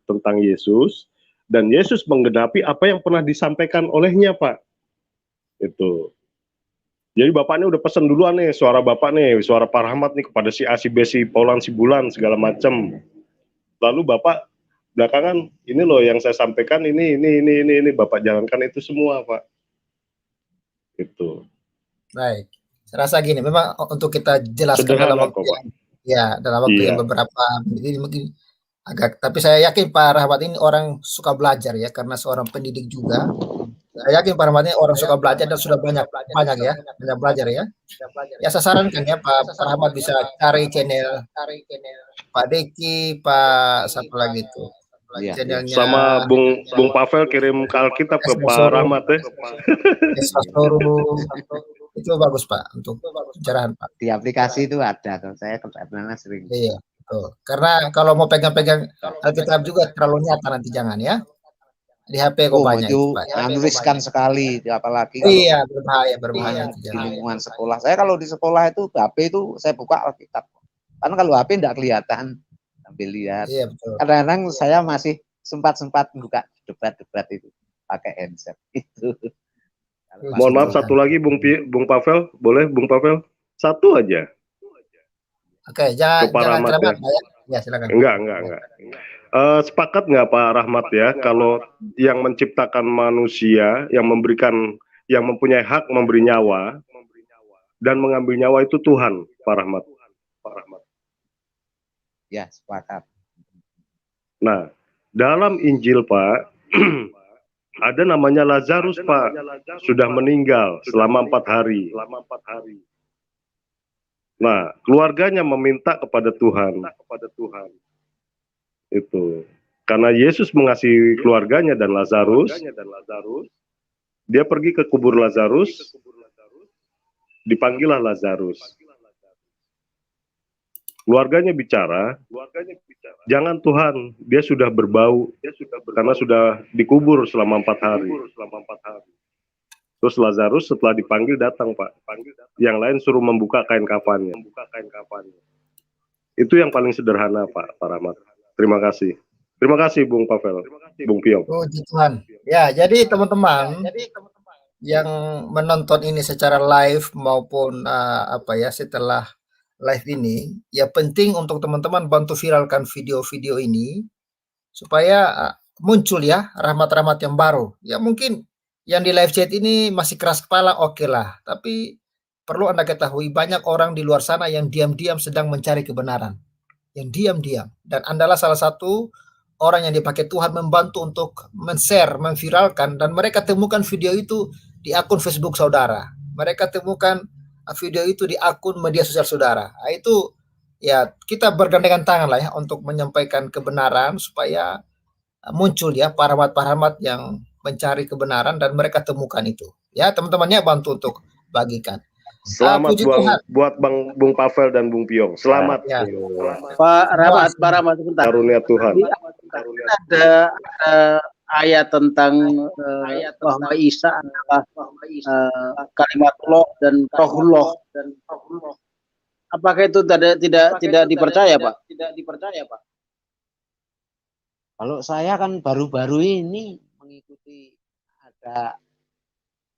tentang Yesus, dan Yesus menggenapi apa yang pernah disampaikan olehnya, Pak. Itu. Jadi Bapak ini udah pesan duluan nih, suara Bapak nih, suara Pak Rahmat nih kepada si A, si B, si Paulan, si Bulan, segala macam. Lalu Bapak belakangan, ini loh yang saya sampaikan, ini, Bapak jalankan itu semua, Pak. Itu. Baik. Saya rasa gini, memang untuk kita jelaskan dalam Sederhana waktu kok, Pak. dalam waktu yang Iya. beberapa menit ini mungkin agak, tapi saya yakin Pak Rahmat ini orang suka belajar ya, karena seorang pendidik juga. Saya yakin Pak Rahmat ini orang suka belajar dan sudah banyak ya, banyak belajar ya. Ya saya sarankan ya Pak Rahmat bisa cari channel Pak Deki, Pak satu lagi itu. Iya, Channelnya Sama Bung Pavel kirim ke Alkitab ke Pak Rahmat ya. Itu bagus Pak untuk pencerahan Pak. di aplikasi itu ada tuh. Saya kebetulan sering. Iya, betul. Karena kalau mau pegang-pegang Alkitab juga terlalu nyata nanti jangan ya. Di HP kok banyak itu Pak. riskan sekali, apalagi kalau Iya, berbahaya itu di jangan. lingkungan sekolah. Saya kalau di sekolah itu HP itu saya buka Alkitab. Karena kalau HP tidak kelihatan sambil lihat. Iya, betul. Kadang-kadang saya masih sempat buka debat itu pakai handset itu. Mohon maaf satu lagi Bung Pavel, boleh Bung Pavel? Satu aja. Oke, jangan Rahmat, keramat Pak ya. Ya, silakan. Enggak. Sepakat nggak Pak Rahmat ya, kalau yang menciptakan manusia, yang mempunyai hak memberi nyawa dan mengambil nyawa itu Tuhan, Pak Rahmat. Ya, sepakat. Nah, dalam Injil Pak, ada namanya Lazarus Pak, sudah meninggal selama 4 hari. Nah, keluarganya meminta kepada Tuhan. Itu. Karena Yesus mengasihi keluarganya dan Lazarus, dia pergi ke kubur Lazarus, dipanggillah Lazarus. Keluarganya bicara, jangan Tuhan, dia sudah berbau, karena sudah dikubur selama 4 hari. Terus Lazarus setelah dipanggil datang Pak, yang lain suruh membuka kain kafannya. Itu yang paling sederhana Pak Rahmat. Terima kasih Bung Pavel, Bung Piong. Puji Tuhan. Ya, jadi teman-teman yang menonton ini secara live maupun setelah live ini, ya penting untuk teman-teman bantu viralkan video-video ini supaya muncul ya rahmat-rahmat yang baru. Ya mungkin yang di live chat ini masih keras kepala, oke lah. Tapi perlu Anda ketahui banyak orang di luar sana yang diam-diam sedang mencari kebenaran. Yang diam-diam. Dan Andalah salah satu orang yang dipakai Tuhan membantu untuk men-share, memviralkan, dan mereka temukan video itu di akun Facebook saudara. Mereka temukan video itu di akun media sosial saudara. Nah, itu ya kita bergandengan tangan lah ya untuk menyampaikan kebenaran supaya muncul ya paramat-paramat yang mencari kebenaran dan mereka temukan itu. Ya teman-temannya bantu untuk bagikan. Selamat buat Bung Pavel dan Bung Piong. Selamat. Ya. Pak Rahmat sebentar. Karunia Tuhan. Ada ayat tentang bahwa Isa adalah kalimatullah dan rohullah. Apakah itu tidak dipercaya, Pak? Kalau saya kan baru-baru ini mengikuti ada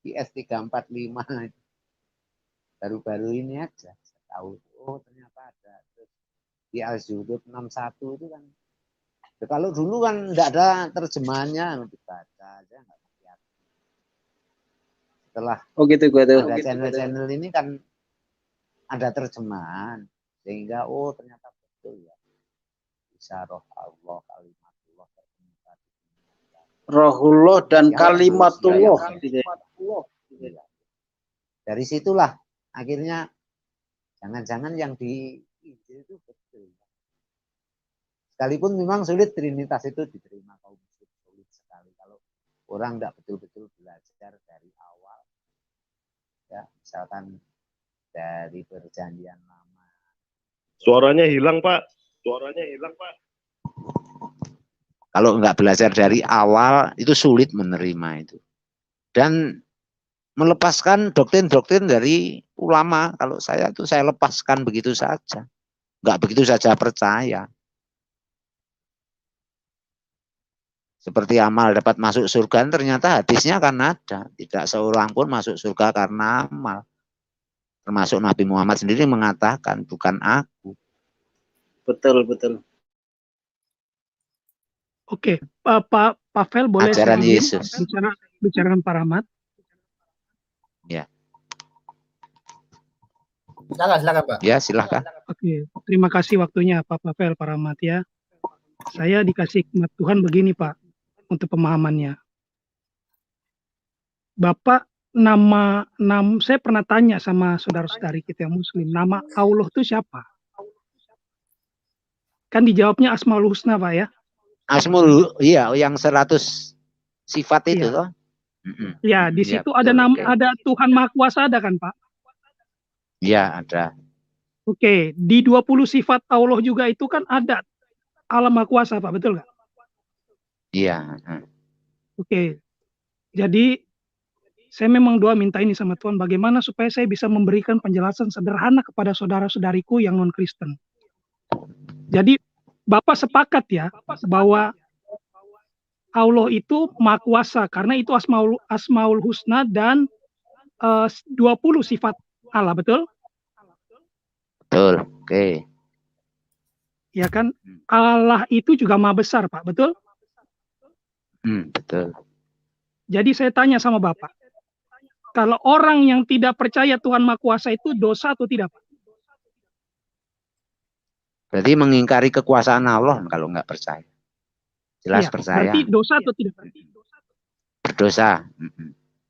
IS 345 baru-baru ini aja saya tahu ternyata ada. Terus di Al-Zudud 61 itu kan kalau dulu kan tidak ada terjemahannya, dibaca aja nggak kelihatan. Setelah ada channel-channel ini kan ada terjemahan sehingga ternyata betul ya, bisa roh Allah, kalimatullah, rohullah dan kalimatullah. Dari situlah akhirnya jangan-jangan yang di Injil itu betul. Sekalipun memang sulit Trinitas itu diterima kaum muslim, sulit sekali kalau orang tidak betul-betul belajar dari awal ya misalkan dari perjanjian lama. Suaranya hilang, Pak. Kalau nggak belajar dari awal itu sulit menerima itu. Dan melepaskan doktrin-doktrin dari ulama, kalau saya tuh saya lepaskan begitu saja. Nggak begitu saja percaya. Seperti amal dapat masuk surga, ternyata hadisnya kan ada. Tidak seorang pun masuk surga karena amal. Termasuk Nabi Muhammad sendiri mengatakan, bukan aku. Betul, betul. Oke, Pak Pavel boleh Ajaran saya Yesus. bicara dengan Pak Rahmat? Ya. Silakan Pak. Ya, silakan. Oke, terima kasih waktunya Pak Pavel, Pak Rahmat ya. Saya dikasih hikmat Tuhan begini Pak, untuk pemahamannya. Bapak, saya pernah tanya sama saudara-saudari kita yang muslim, nama Allah itu siapa? Kan dijawabnya Asmaul Husna Pak ya? Asmaul, iya, yang 100 sifat itu toh. Ya, di situ ya, ada betul, ada Tuhan Maha Kuasa ada kan Pak? Iya, ada. Oke, di 20 sifat Allah juga itu kan ada Allah Maha Kuasa Pak, betul nggak? Iya. Oke, jadi saya memang doa minta ini sama Tuhan, bagaimana supaya saya bisa memberikan penjelasan sederhana kepada saudara-saudariku yang non-Kristen. Jadi Bapak sepakat ya bahwa Allah itu Maha Kuasa karena itu Asmaul Husna dan 20 sifat Allah, betul? Betul, oke. Ya kan? Allah itu juga Maha Besar, Pak, betul? Betul. Jadi saya tanya sama Bapak, kalau orang yang tidak percaya Tuhan Maha Kuasa itu dosa atau tidak, Pak? Berarti mengingkari kekuasaan Allah kalau nggak percaya. Jelas Ya, percaya. berarti dosa atau tidak? Berdosa.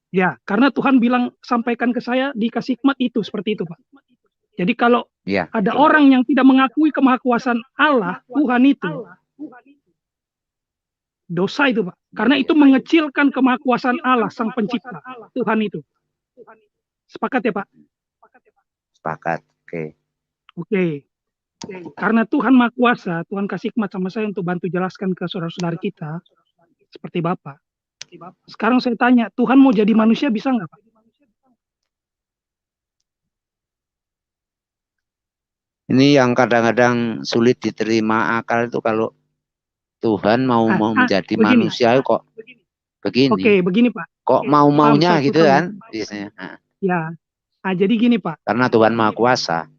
Ya, karena Tuhan bilang sampaikan ke saya dikasih hikmat itu seperti itu, Pak. Jadi kalau ada orang yang tidak mengakui kemahakuasaan Allah, Tuhan itu, dosa itu, Pak. Karena itu mengecilkan kemahakuasaan Allah, Sang Pencipta, Tuhan itu. Sepakat ya, Pak? Sepakat, oke. Oke. Karena Tuhan Maha Kuasa, Tuhan kasih hikmat sama saya untuk bantu jelaskan ke saudara-saudara kita, seperti Bapak. Sekarang saya tanya, Tuhan mau jadi manusia bisa nggak, Pak? Ini yang kadang-kadang sulit diterima akal itu kalau Tuhan mau menjadi manusia kok begini. Oke, begini Pak. Kok mau-maunya gitu kan biasanya. Ya, jadi gini Pak. Karena Tuhan Maha Kuasa.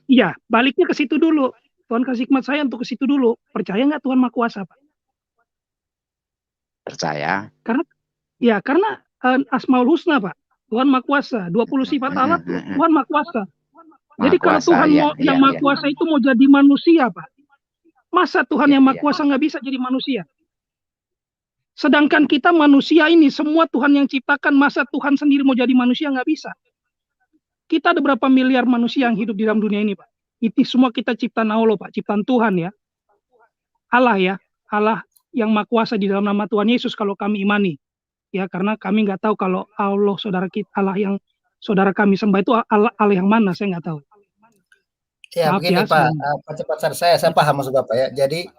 Iya, baliknya ke situ dulu. Tuhan kasih hikmat saya untuk ke situ dulu. Percaya nggak Tuhan Maha Kuasa, Pak? Percaya. Karena Asmaul Husna, Pak. Tuhan Maha Kuasa. 20 sifat Allah, Tuhan Maha Kuasa. Jadi kalau Tuhan yang Maha Kuasa itu mau jadi manusia, Pak. Masa Tuhan yang Maha Kuasa nggak bisa jadi manusia? Sedangkan kita manusia ini, semua Tuhan yang ciptakan, masa Tuhan sendiri mau jadi manusia nggak bisa? Kita ada berapa miliar manusia yang hidup di dalam dunia ini, Pak? Itu semua kita ciptaan Allah, Pak. Ciptaan Tuhan ya. Allah ya. Allah yang Maha Kuasa di dalam nama Tuhan Yesus kalau kami imani. Ya, karena kami nggak tahu kalau Allah saudara kita, Allah yang saudara kami sembah itu Allah yang mana, saya nggak tahu. Ya, maaf begini ya, Pak, percepatan saya paham maksud Bapak ya. Jadi,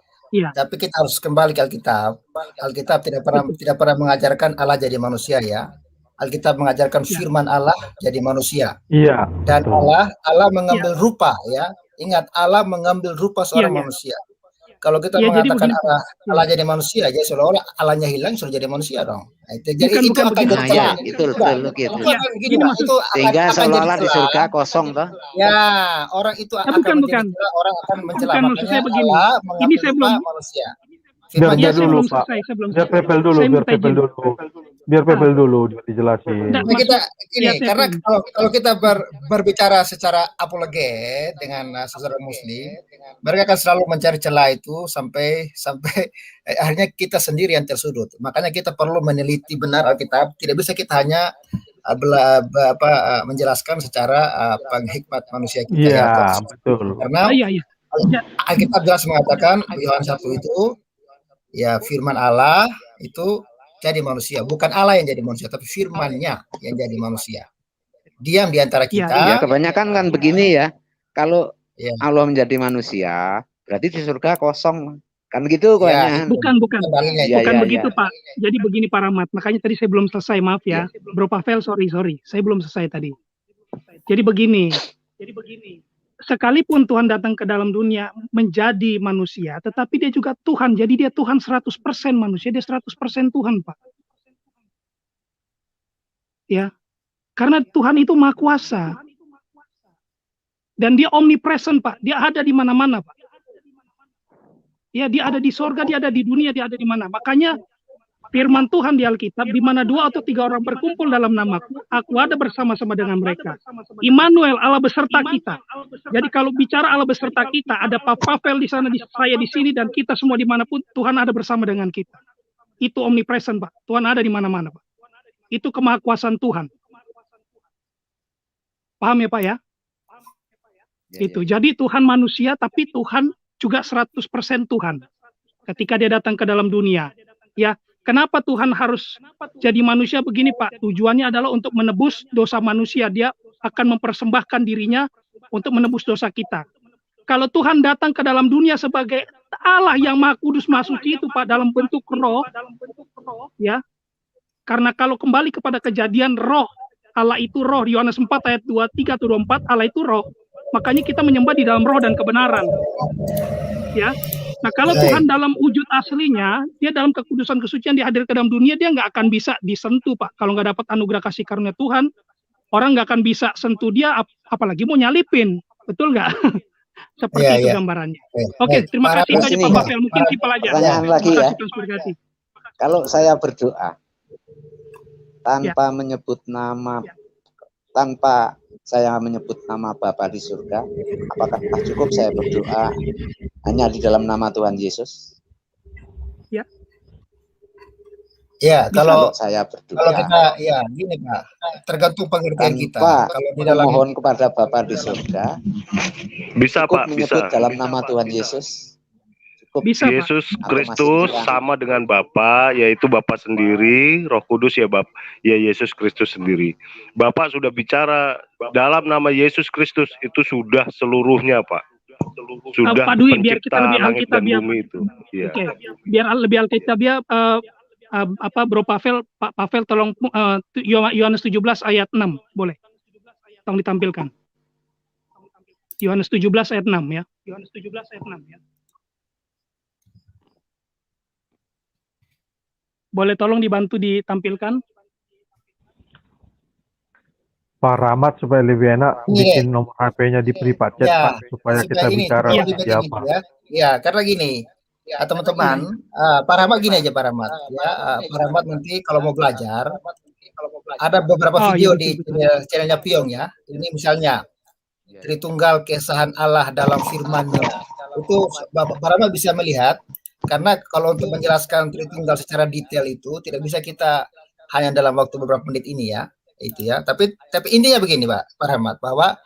tapi kita harus kembali ke Alkitab. Alkitab tidak pernah mengajarkan Allah jadi manusia ya. Alkitab mengajarkan firman Allah jadi manusia. Iya. Dan Allah mengambil rupa ya. Ingat, Allah mengambil rupa seorang manusia. Kalau kita mengatakan Allah jadi manusia, jadi seolah-olah Allahnya hilang sudah jadi manusia dong. Nah, jadi itu akan jadi celah. Itu Sehingga seolah-olah di surga kosong toh. Ya, orang itu akan menjadi celah, orang akan mencela. Makanya Allah mengambil rupa manusia. Biar dulu Pak. Biar Pepel dulu dijelasin. Nah, kita ini karena kalau kita berbicara secara apologet dengan saudara Muslim, mereka akan selalu mencari celah itu sampai akhirnya kita sendiri yang tersudut. Makanya kita perlu meneliti benar Alkitab. Tidak bisa kita hanya menjelaskan secara penghikmat manusia kita. Iya, betul. Karena Alkitab jelas mengatakan Yohanes 1 itu ya firman Allah itu jadi manusia, bukan Allah yang jadi manusia, tapi firman-Nya yang jadi manusia. diam di antara kita. Ya, kebanyakan kan begini ya. Kalau Ya. Allah menjadi manusia, berarti di surga kosong. Kan gitu kebanyakan. Bukan begitu, Pak. Jadi begini Pak Rahmat. Makanya tadi saya belum selesai, maaf ya. Bro Pavel, sorry. Saya belum selesai tadi. Jadi begini. Sekalipun Tuhan datang ke dalam dunia menjadi manusia, tetapi dia juga Tuhan. Jadi dia Tuhan 100% manusia, dia 100% Tuhan, Pak. Ya. Karena Tuhan itu Maha Kuasa. Dan dia omnipresent, Pak. Dia ada di mana-mana, Pak. Ya, dia ada di sorga, dia ada di dunia, dia ada di mana. Makanya firman Tuhan di Alkitab, di mana 2 atau 3 orang berkumpul dalam namaku, aku ada bersama-sama dengan mereka. Immanuel, Allah beserta kita. Jadi kalau bicara Allah beserta kita, ada Pak Pavel di sana, saya di sini, dan kita semua dimanapun, Tuhan ada bersama dengan kita. Itu omnipresent, Pak. Tuhan ada di mana-mana, Pak. Itu kemahakuasaan Tuhan. Paham ya, Pak ya? Itu. Jadi Tuhan manusia, tapi Tuhan juga 100% Tuhan. Ketika dia datang ke dalam dunia. Ya, kenapa Tuhan harus jadi manusia begini, Pak? Tujuannya adalah untuk menebus dosa manusia. Dia akan mempersembahkan dirinya untuk menebus dosa kita. Kalau Tuhan datang ke dalam dunia sebagai Allah yang Maha Kudus, Maha Suci itu, Pak, dalam bentuk roh, ya. Karena kalau kembali kepada kejadian roh, Allah itu roh, Yohanes 4 ayat 23 atau 24, Allah itu roh. Makanya kita menyembah di dalam roh dan kebenaran. Ya. Nah, kalau Tuhan dalam wujud aslinya, dia dalam kekudusan kesucian, dia hadir ke dalam dunia, dia nggak akan bisa disentuh, Pak. Kalau nggak dapat anugerah kasih karunia Tuhan, orang nggak akan bisa sentuh dia, apalagi mau nyalipin. Betul nggak? Seperti itu gambarannya. Oke, terima kasih banyak Pak Pavel. Mungkin simpel aja. Pertanyaan lagi ya. Kalau saya berdoa tanpa menyebut nama, tanpa saya menyebut nama Bapa di surga, apakah cukup saya berdoa hanya di dalam nama Tuhan Yesus? Ya. Ya, kalau saya berdoa, kalau kita, ya gini Pak, tergantung pengertian kita. Kalau di dalam mohon kepada Bapa di surga, bisa Pak, menyebut bisa. dalam nama Tuhan Yesus. Bisa, Yesus Kristus sama dengan Bapa, yaitu Bapa sendiri, Roh Kudus ya Bapa, ya Yesus Kristus sendiri. Bapak sudah bicara dalam nama Yesus Kristus, itu sudah seluruhnya Pak. Sudah Pak Dwi, biar kita lebih langit dan alkitabiah. bumi itu. Ya. Oke, biar lebih alkitabiah, Bro Pavel, Pak Pavel tolong Yohanes 17 ayat 6, boleh? Tolong ditampilkan. Yohanes 17 ayat 6 ya. Yohanes 17 ayat 6 ya. Boleh tolong dibantu ditampilkan? Pak Rahmat supaya lebih enak bikin nomor HP-nya di private chat, Pak, supaya kita bicara siapa. Ya, karena gini, teman-teman, Pak Rahmat gini aja Pak Rahmat. Ya, Pak Rahmat nanti kalau mau belajar, ada beberapa video di channelnya Piong ya. Ini misalnya Tritunggal Keesahan Allah dalam firman-Nya. Itu Pak Rahmat bisa melihat. Karena kalau untuk menjelaskan Tritunggal secara detail itu tidak bisa kita hanya dalam waktu beberapa menit ini ya, itu ya. Tapi intinya begini Pak Rahmat, bahwa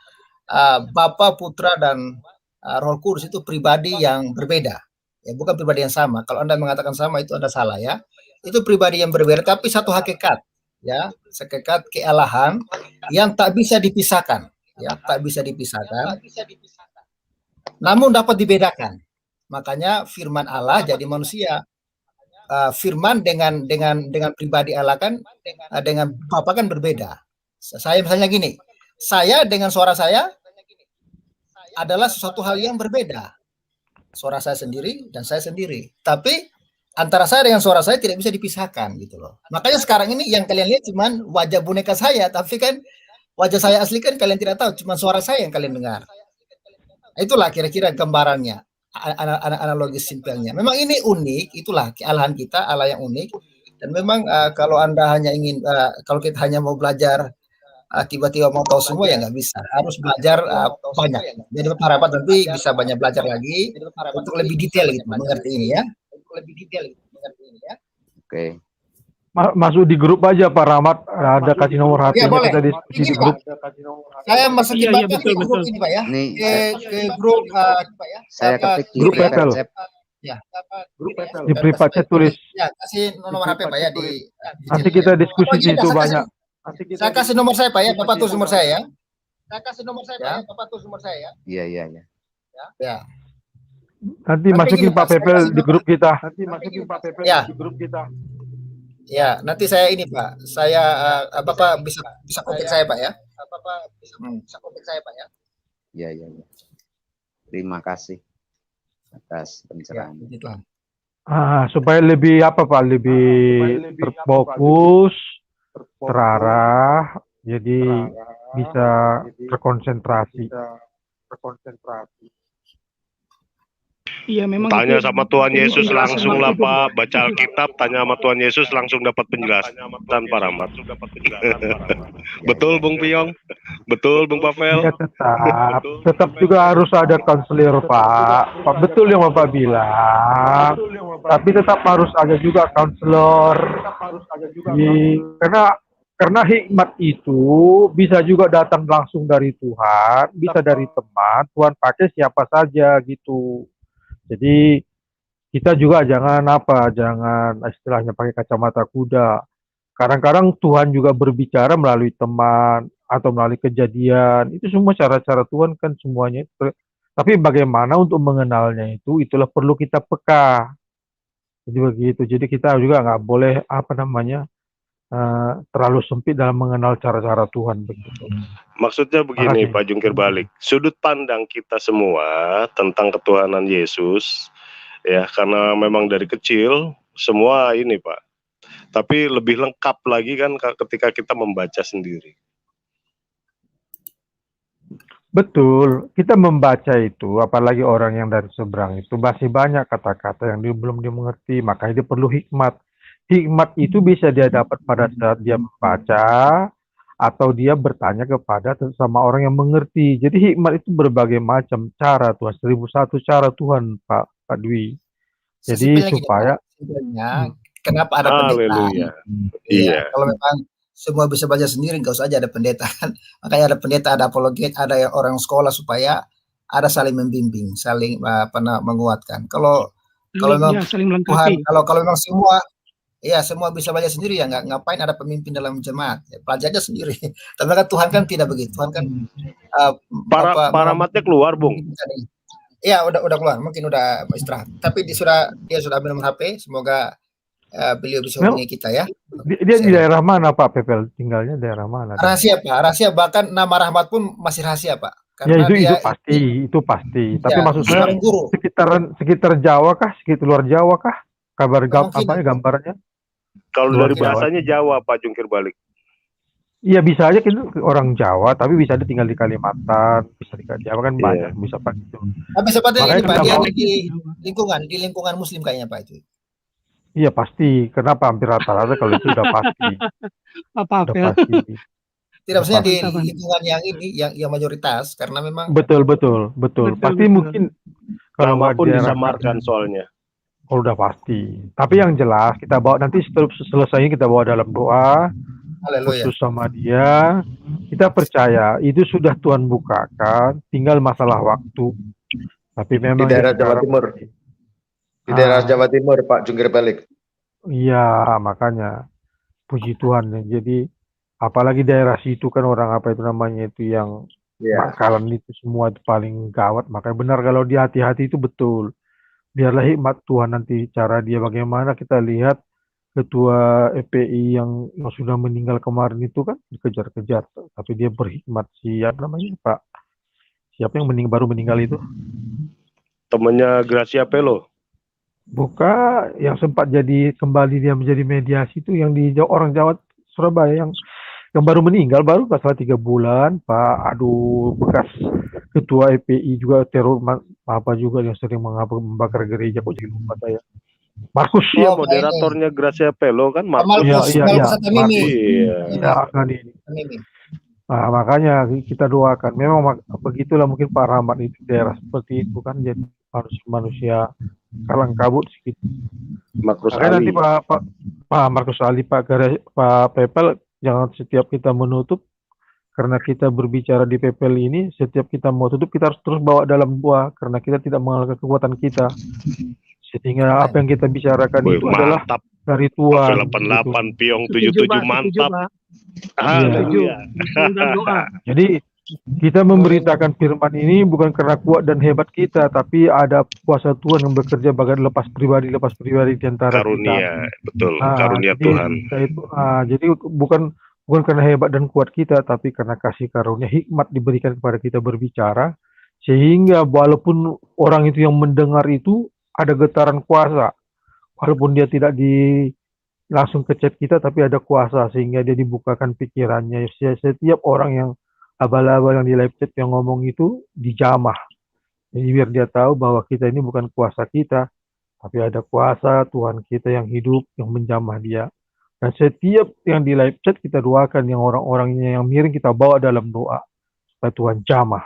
Bapa, Putra dan Roh Kudus itu pribadi yang berbeda, ya, bukan pribadi yang sama. Kalau Anda mengatakan sama itu Anda salah ya. Itu pribadi yang berbeda, tapi satu hakikat, ya, hakikat kealahan yang tak bisa dipisahkan, ya, tak bisa dipisahkan. Namun dapat dibedakan. Makanya firman Allah jadi manusia. Firman dengan pribadi Allah kan dengan Bapa kan berbeda. Saya misalnya gini, saya dengan suara saya adalah sesuatu hal yang berbeda. Suara saya sendiri dan saya sendiri. Tapi antara saya dengan suara saya tidak bisa dipisahkan gitu loh. Makanya sekarang ini yang kalian lihat cuman wajah boneka saya, tapi kan wajah saya asli kan kalian tidak tahu, cuma suara saya yang kalian dengar. Itulah kira-kira gambarannya. Analogis simpelnya. Memang ini unik, itulah kealahan kita, Allah yang unik. Dan memang kalau Anda hanya ingin, kalau kita hanya mau belajar tiba-tiba mau tahu semua ya nggak bisa. Harus belajar banyak. Jadi Pak Rahmat nanti bisa banyak belajar lagi untuk lebih detail gitu mengerti ini ya. Oke. Masuk di grup aja Pak Rahmat, ada kasih nomor HP kita diskusi di grup. Saya masukin Bapak ke grup ini Pak ya. Ke grup saya ketik di grup PPL. Ya. Di private chat tulis. Ya, kasih nomor HP Pak ya di. Nanti kita diskusi di situ banyak. Saya kasih nomor saya Pak ya, Bapak tulis nomor saya ya. Saya kasih nomor saya Pak ya, Bapak tulis nomor saya ya. Iya. Ya. Nanti masukin Pak Pepel di grup kita. Ya, nanti saya ini Pak, saya Bapak bisa kontak saya Pak ya. Bapak bisa kontak saya Pak ya. Iya. Terima kasih atas pencerahan. Supaya lebih apa Pak, lebih terfokus, terarah, jadi bisa terkonsentrasi. Iya, memang Tanya itu sama Tuhan ini Yesus penjelasan langsung lah waktu itu. Pak, baca Alkitab, tanya sama Tuhan Yesus langsung dapat penjelasan Pak Rahmat. Betul Bung Piyong, betul Bung Pavel. Ya tetap juga harus ada konselor Pak. Betul yang Bapak bilang. Tapi tetap harus ada juga konselor. Karena hikmat itu bisa juga datang langsung dari Tuhan, bisa dari teman, Tuhan pakai siapa saja gitu. Jadi kita juga jangan istilahnya pakai kacamata kuda. Kadang-kadang Tuhan juga berbicara melalui teman atau melalui kejadian. Itu semua cara-cara Tuhan kan semuanya. Tapi bagaimana untuk mengenalnya itulah perlu kita peka. Jadi begitu. Jadi kita juga nggak boleh terlalu sempit dalam mengenal cara-cara Tuhan begitu. Maksudnya begini Pak Jungkir balik, sudut pandang kita semua tentang ketuhanan Yesus ya, karena memang dari kecil semua ini Pak, tapi lebih lengkap lagi kan ketika kita membaca sendiri. Betul, kita membaca itu, apalagi orang yang dari seberang itu masih banyak kata-kata yang belum dimengerti, makanya dia perlu hikmat. Hikmat itu bisa dia dapat pada saat dia membaca atau dia bertanya kepada sama orang yang mengerti. Jadi hikmat itu berbagai macam cara Tuhan, 1001 cara Tuhan Pak Dwi. Jadi supaya kenapa ada pendeta? Iya. Kalau memang semua bisa baca sendiri, nggak usah aja ada pendeta kan. Makanya ada pendeta, ada apologet, ada orang sekolah supaya ada saling membimbing, saling menguatkan. Kalau memang saling Tuhan, melengkapi. kalau memang semua bisa baca sendiri ya, nggak ngapain ada pemimpin dalam jemaat, ya, pelajarnya sendiri. Tapi kan Tuhan kan tidak begitu. Tuhan kan para ramatnya keluar Bung. Iya udah keluar, mungkin udah istirahat. Tapi dia sudah ambil nomor HP. Semoga beliau bisa hubungi kita ya. Dia di daerah mana Pak Pepel? Tinggalnya daerah mana? Rahasia Pak, rahasia, bahkan nama Rahmat pun masih rahasia Pak. Karena itu pasti. Tapi maksud saya sekitar Jawa kah, sekitar luar Jawa kah? Gambarnya? Kalau dari bahasanya Jawa Pak Jungkir balik. Iya bisa aja kita orang Jawa, tapi bisa dia tinggal di Kalimantan, bisa di Jawa kan banyak, bisa Pak itu. Tapi sepertinya ini Pak, dia di lingkungan Muslim kayaknya Pak itu. Iya pasti, kenapa hampir rata-rata kalau itu udah pasti. Udah pasti. Tidak maksudnya di lingkungan yang ini, yang mayoritas, karena memang. Betul. Pasti mungkin kalau maupun disamarkan soalnya. Oh, udah pasti. Tapi yang jelas kita bawa nanti setelah selesainya kita bawa dalam doa. Khusus sama dia. Kita percaya itu sudah Tuhan bukakan, tinggal masalah waktu. Tapi memang di daerah Jawa Timur. Di daerah Jawa Timur Pak Jungkir balik. Iya, makanya puji Tuhan. Jadi apalagi daerah situ kan orang apa itu namanya itu yang bakalan itu semua itu paling gawat. Makanya benar kalau dia hati-hati itu betul. Biarlah hikmat Tuhan nanti cara dia bagaimana. Kita lihat ketua EPI yang sudah meninggal kemarin itu kan dikejar-kejar, tapi dia berhikmat. Siapa namanya Pak? Siapa yang baru meninggal itu? Temannya Gracia Pelo. Bukan, yang sempat jadi kembali dia menjadi mediasi itu yang di orang Jawa Surabaya yang baru meninggal baru salah 3 bulan Pak. Aduh, bekas ketua EPI juga teror apa juga yang sering membakar gereja, kok jadi lupa saya. Markus moderatornya Gracia Pelo kan Markus. Nah, makanya kita doakan. Memang begitulah mungkin Pak Rahmat itu daerah seperti itu kan, jadi manusia kalang kabut sedikit. Markus Ali. Nanti Pak Markus Ali, Pak Pepel, jangan setiap kita menutup, karena kita berbicara di Pepel ini, setiap kita mau tutup kita harus terus bawa dalam buah, karena kita tidak mengalahkan kekuatan kita. Sehingga apa yang kita bicarakan itu adalah dari Tuhan. 88 Piong 77 mantap. Haleluya. Dan doa. Jadi kita memberitakan firman ini bukan karena kuat dan hebat kita, tapi ada kuasa Tuhan yang bekerja bagian lepas pribadi di antara Karunia, betul. kita. Karunia Jadi, Tuhan. jadi bukan karena hebat dan kuat kita, tapi karena kasih karunia hikmat diberikan kepada kita berbicara, sehingga walaupun orang itu yang mendengar itu ada getaran kuasa, walaupun dia tidak langsung ke chat kita, tapi ada kuasa sehingga dia dibukakan pikirannya. Setiap orang yang abal-abal yang di live chat yang ngomong itu dijamah. Jadi biar dia tahu bahwa kita ini bukan kuasa kita, tapi ada kuasa Tuhan kita yang hidup, yang menjamah dia. Dan setiap yang di live chat kita doakan, yang orang-orangnya yang miring kita bawa dalam doa, supaya Tuhan jamah.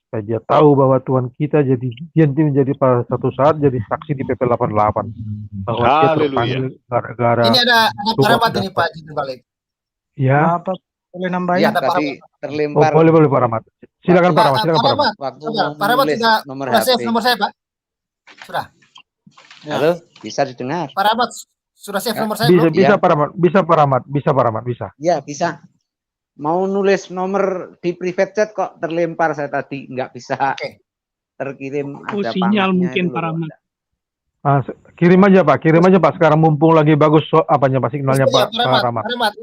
Supaya dia tahu bahwa Tuhan kita jadi dia menjadi pada satu saat jadi saksi di PP 88. Bahwa dia terpanggil gara-gara. Ini ada Paramat ini Pak Jibril balik. Ya. Apa boleh nambahin? Ya, tadi terlempar. Boleh Pak Rahmat. Silakan Pak Rahmat, silakan Pak Rahmat. Waktu Paramat sudah nomor save HP. nomor saya Pak. Sudah. Halo, bisa didengar? Paramat sudah save nomor saya Bisa belum? bisa Pak Rahmat, bisa Pak Rahmat, bisa. Ya, bisa. Mau nulis nomor di private chat kok terlempar saya tadi nggak bisa terkirim. Oh, ada sinyal panahnya mungkin itu Pak loh. Rahmat. Kirim aja Pak. Sekarang mumpung lagi bagus apanya Pak signalnya Pak Rahmat. Paramat,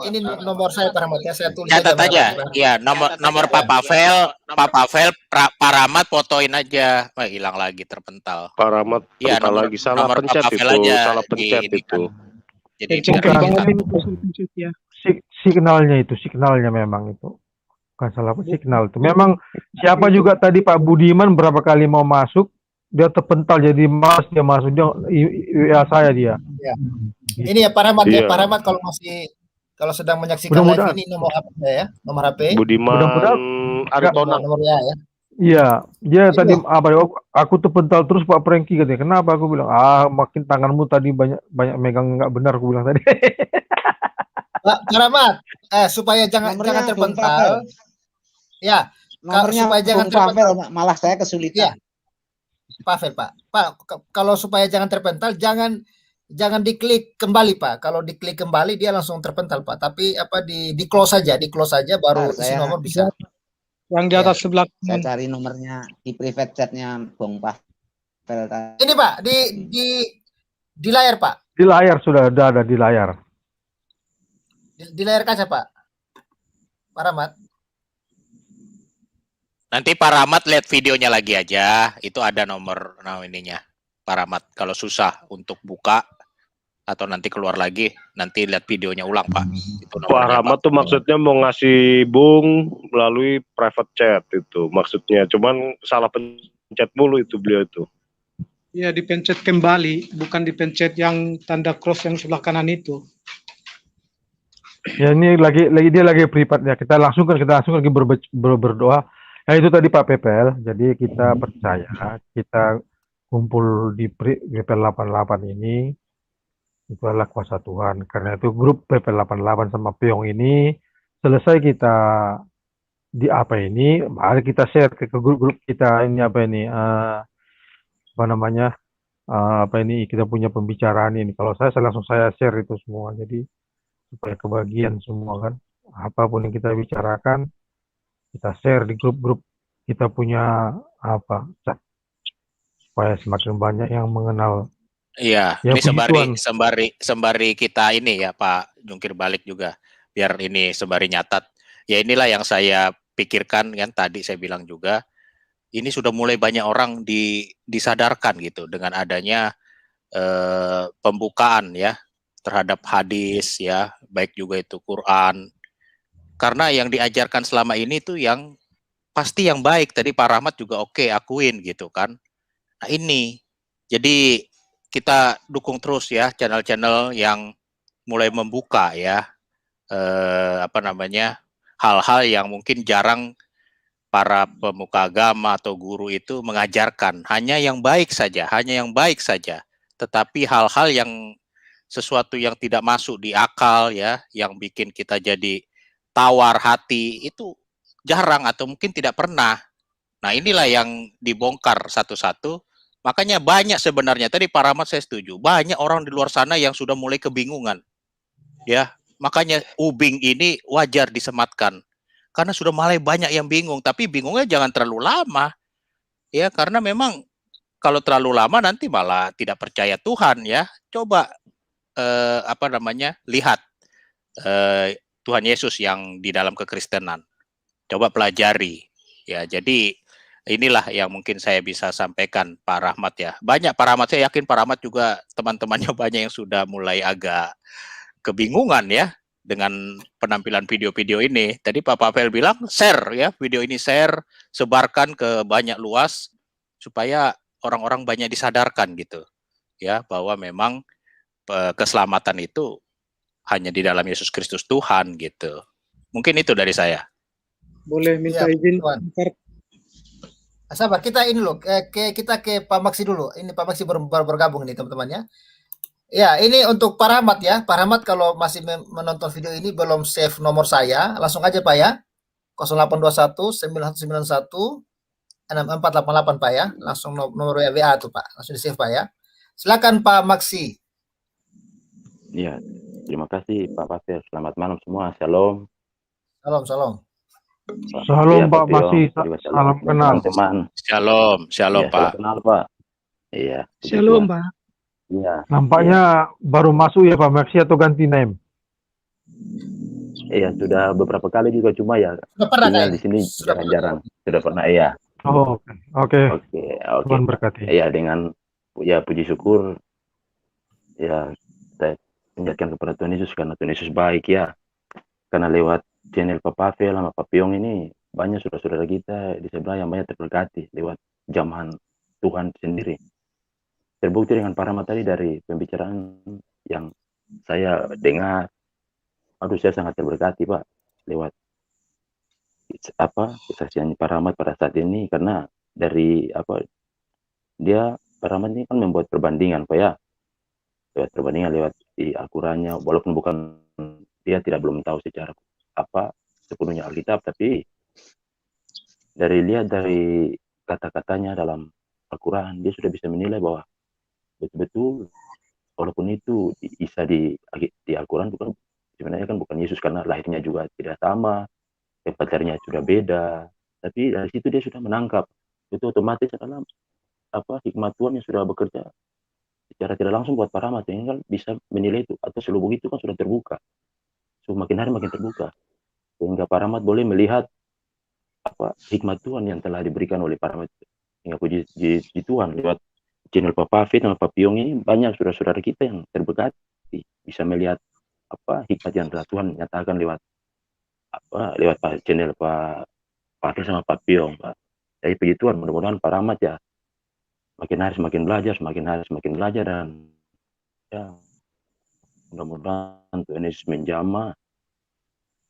ini nomor saya Paramat ya, saya tulis Catat aja. Iya, nomor Pak Pavel, Pak Rahmat fotoin aja. Wah, hilang lagi terpental. Pak Rahmat Iya, terpental lagi, salah nomor pencet Pak Pavel itu, aja salah pencet di- itu. Jadi Ya. Signalnya memang itu. Bukan salah signal itu. Memang siapa juga tadi Pak Budiman berapa kali mau masuk, dia terpental jadi malas dia masuk dia saya dia. Ya. Ini ya Paramat ya, Iya. Paramat kalau sedang menyaksikan Mudah-mudahan. live ini nomor HP saya ya, nomor HP. Budiman Mudah-mudahan Aritonang. Nomor ya. Iya, dia tadi aku terpental terus Pak Prengki katanya. Kenapa aku bilang, makin tanganmu tadi banyak megang nggak benar aku bilang tadi. Pak Paramat, supaya jangan Nomornya Bung terpental. Ya, Nomornya supaya jangan Bung Pavel, malah saya kesulitan. Pavel Pak. Kalau supaya jangan terpental, jangan diklik kembali Pak. Kalau diklik kembali dia langsung terpental Pak. Tapi di close saja, baru Nah, isi saya- nomor bisa. Yang di atas sebelah Saya kanan. cari nomornya di private chatnya Bung Pavel tadi. Ini Pak di layar Pak. Di layar sudah ada di layar. Di layar kaca Pak. Pak Rahmat. nanti Pak Rahmat lihat videonya lagi aja. Itu ada nomor ininya. Pak Rahmat kalau susah untuk buka atau nanti keluar lagi, nanti lihat videonya ulang Pak. Itu Pak nomornya, Rahmat tuh maksudnya mau ngasih Bung melalui private chat itu maksudnya. Cuman salah pencet mulu itu beliau itu. Ya, dipencet kembali, bukan dipencet yang tanda cross yang sebelah kanan itu. Ya ini lagi dia lagi privat ya. Kita langsung lagi berdoa. Ya itu tadi Pak PPL. Jadi kita percaya kita kumpul di PPL 88 ini itu adalah kuasa Tuhan. Karena itu grup PPL 88 sama Pyong ini selesai kita di apa ini, mari kita share ke grup-grup kita ini apa ini apa namanya apa ini kita punya pembicaraan ini. Kalau saya langsung saya share itu semua. Jadi supaya kebagian semua kan, apapun yang kita bicarakan kita share di grup-grup kita punya apa chat supaya semakin banyak yang mengenal. Iya, Ya, ini puji sembari kita ini ya Pak jungkir balik juga biar ini sembari nyatat. Ya inilah yang saya pikirkan kan tadi saya bilang juga ini sudah mulai banyak orang disadarkan gitu dengan adanya pembukaan ya terhadap hadis ya, baik juga itu Quran. Karena yang diajarkan selama ini tuh yang pasti yang baik. Tadi Pak Rahmat juga oke, akuin gitu kan. Nah ini, jadi kita dukung terus ya channel-channel yang mulai membuka ya apa namanya hal-hal yang mungkin jarang para pemuka agama atau guru itu mengajarkan. Hanya yang baik saja. Tetapi hal-hal yang sesuatu yang tidak masuk di akal ya, yang bikin kita jadi tawar hati itu jarang atau mungkin tidak pernah. Nah inilah yang dibongkar satu-satu. Makanya banyak sebenarnya tadi Pak Rahmat saya setuju. Banyak orang di luar sana yang sudah mulai kebingungan. Ya, Makanya ubing ini wajar disematkan. Karena sudah mulai banyak yang bingung, tapi bingungnya jangan terlalu lama. Ya, karena memang kalau terlalu lama nanti malah tidak percaya Tuhan ya. Coba lihat Tuhan Yesus yang di dalam kekristenan. Coba pelajari. Ya, jadi inilah yang mungkin saya bisa sampaikan Pak Rahmat ya. Banyak Pak Rahmat, saya yakin Pak Rahmat juga teman-temannya banyak yang sudah mulai agak kebingungan ya dengan penampilan video-video ini. Tadi Pak Pavel bilang share ya, video ini share, sebarkan ke banyak luas supaya orang-orang banyak disadarkan gitu ya, bahwa memang keselamatan itu hanya di dalam Yesus Kristus Tuhan gitu. Mungkin itu dari saya. Boleh minta izin? Sabar, kita ini loh, kita ke Pak Maksi dulu. Ini Pak Maksi baru bergabung nih teman-teman ya. Ya, ini untuk Pak Rahmat ya. Pak Rahmat kalau masih menonton video ini belum save nomor saya, langsung aja Pak ya. 0821 9191 6488 Pak ya. Langsung nomor WA tuh Pak. Langsung di save Pak ya. Silakan Pak Maksi. Ya, terima kasih Pak Pavel. Selamat malam semua. Shalom. Shalom. Shalom Pak Maksi. Salam kenal. Teman-teman. Shalom Ya, Pak. Salam kenal Pak. Iya. Shalom Pak. Iya. Nampaknya baru masuk ya Pak Maksi atau ganti name? Iya, sudah beberapa kali juga, cuma ya tinggal di sini jarang-jarang. Sudah pernah ya. Oh, oke. Tuhan berkati. Iya, dengan ya puji syukur ya saya menjadikan kepada Tuhan Yesus karena Tuhan Yesus baik ya. Karena lewat channel Pak Pavel sama Pak Piong ini banyak saudara-saudara kita di sebelah yang banyak terberkati lewat jamahan Tuhan sendiri. Terbukti dengan Pak Rahmat tadi dari pembicaraan yang saya dengar, aduh saya sangat terberkati Pak lewat kesaksian Pak Rahmat pada saat ini, karena dari Pak Rahmat ini kan membuat perbandingan Pak ya, lewat perbandingan lewat di Al-Qurannya, walaupun bukan dia belum tahu secara sepenuhnya Alkitab, tapi lihat dari kata-katanya dalam Al-Quran, dia sudah bisa menilai bahwa betul-betul walaupun itu Isa di Al-Quran bukan sebenarnya kan bukan Yesus, karena lahirnya juga tidak sama, tempat lahirnya sudah beda, tapi dari situ dia sudah menangkap itu otomatis adalah hikmat Tuhan yang sudah bekerja secara tidak langsung buat para Rahmat, yang kan bisa menilai itu atau selubung itu kan sudah terbuka, makin hari makin terbuka, sehingga para Rahmat boleh melihat hikmat Tuhan yang telah diberikan oleh para Rahmat. Hingga puji Tuhan lewat channel Pak Pavel sama Pak Piong ini banyak saudara-saudara kita yang terberkati, bisa melihat hikmat yang telah Tuhan nyatakan lewat channel Pak Pavel sama Pak Piong Pak. Jadi puji Tuhan, mudah-mudahan Pak Rahmat ya makin hari semakin belajar, dan ya mudah-mudahan Tuhan Yesus menjamah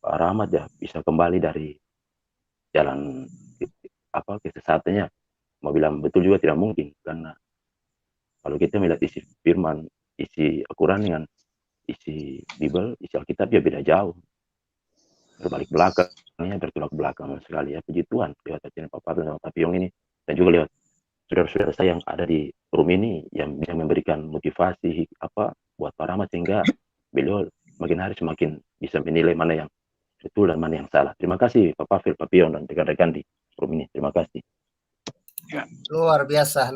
Pak Rahmat ya bisa kembali dari jalan kesesatannya. Mau bilang betul juga tidak mungkin, karena kalau kita melihat isi firman, isi Al-Quran dengan isi Bible, isi Alkitab ya beda jauh. Berbalik belakangnya, bertolak belakang sekali ya. Puji Tuhan lewat channel Pak Pavel dan Pak Piong ini, dan juga lewat saudara-saudara saya yang ada di room ini yang bisa memberikan motivasi buat Pak Rahmat, sehingga beliau makin hari semakin bisa menilai mana yang betul dan mana yang salah. Terima kasih Pak Pavel, Pak Piong dan rekan-rekan di room ini. Terima kasih. Ya. Luar biasa.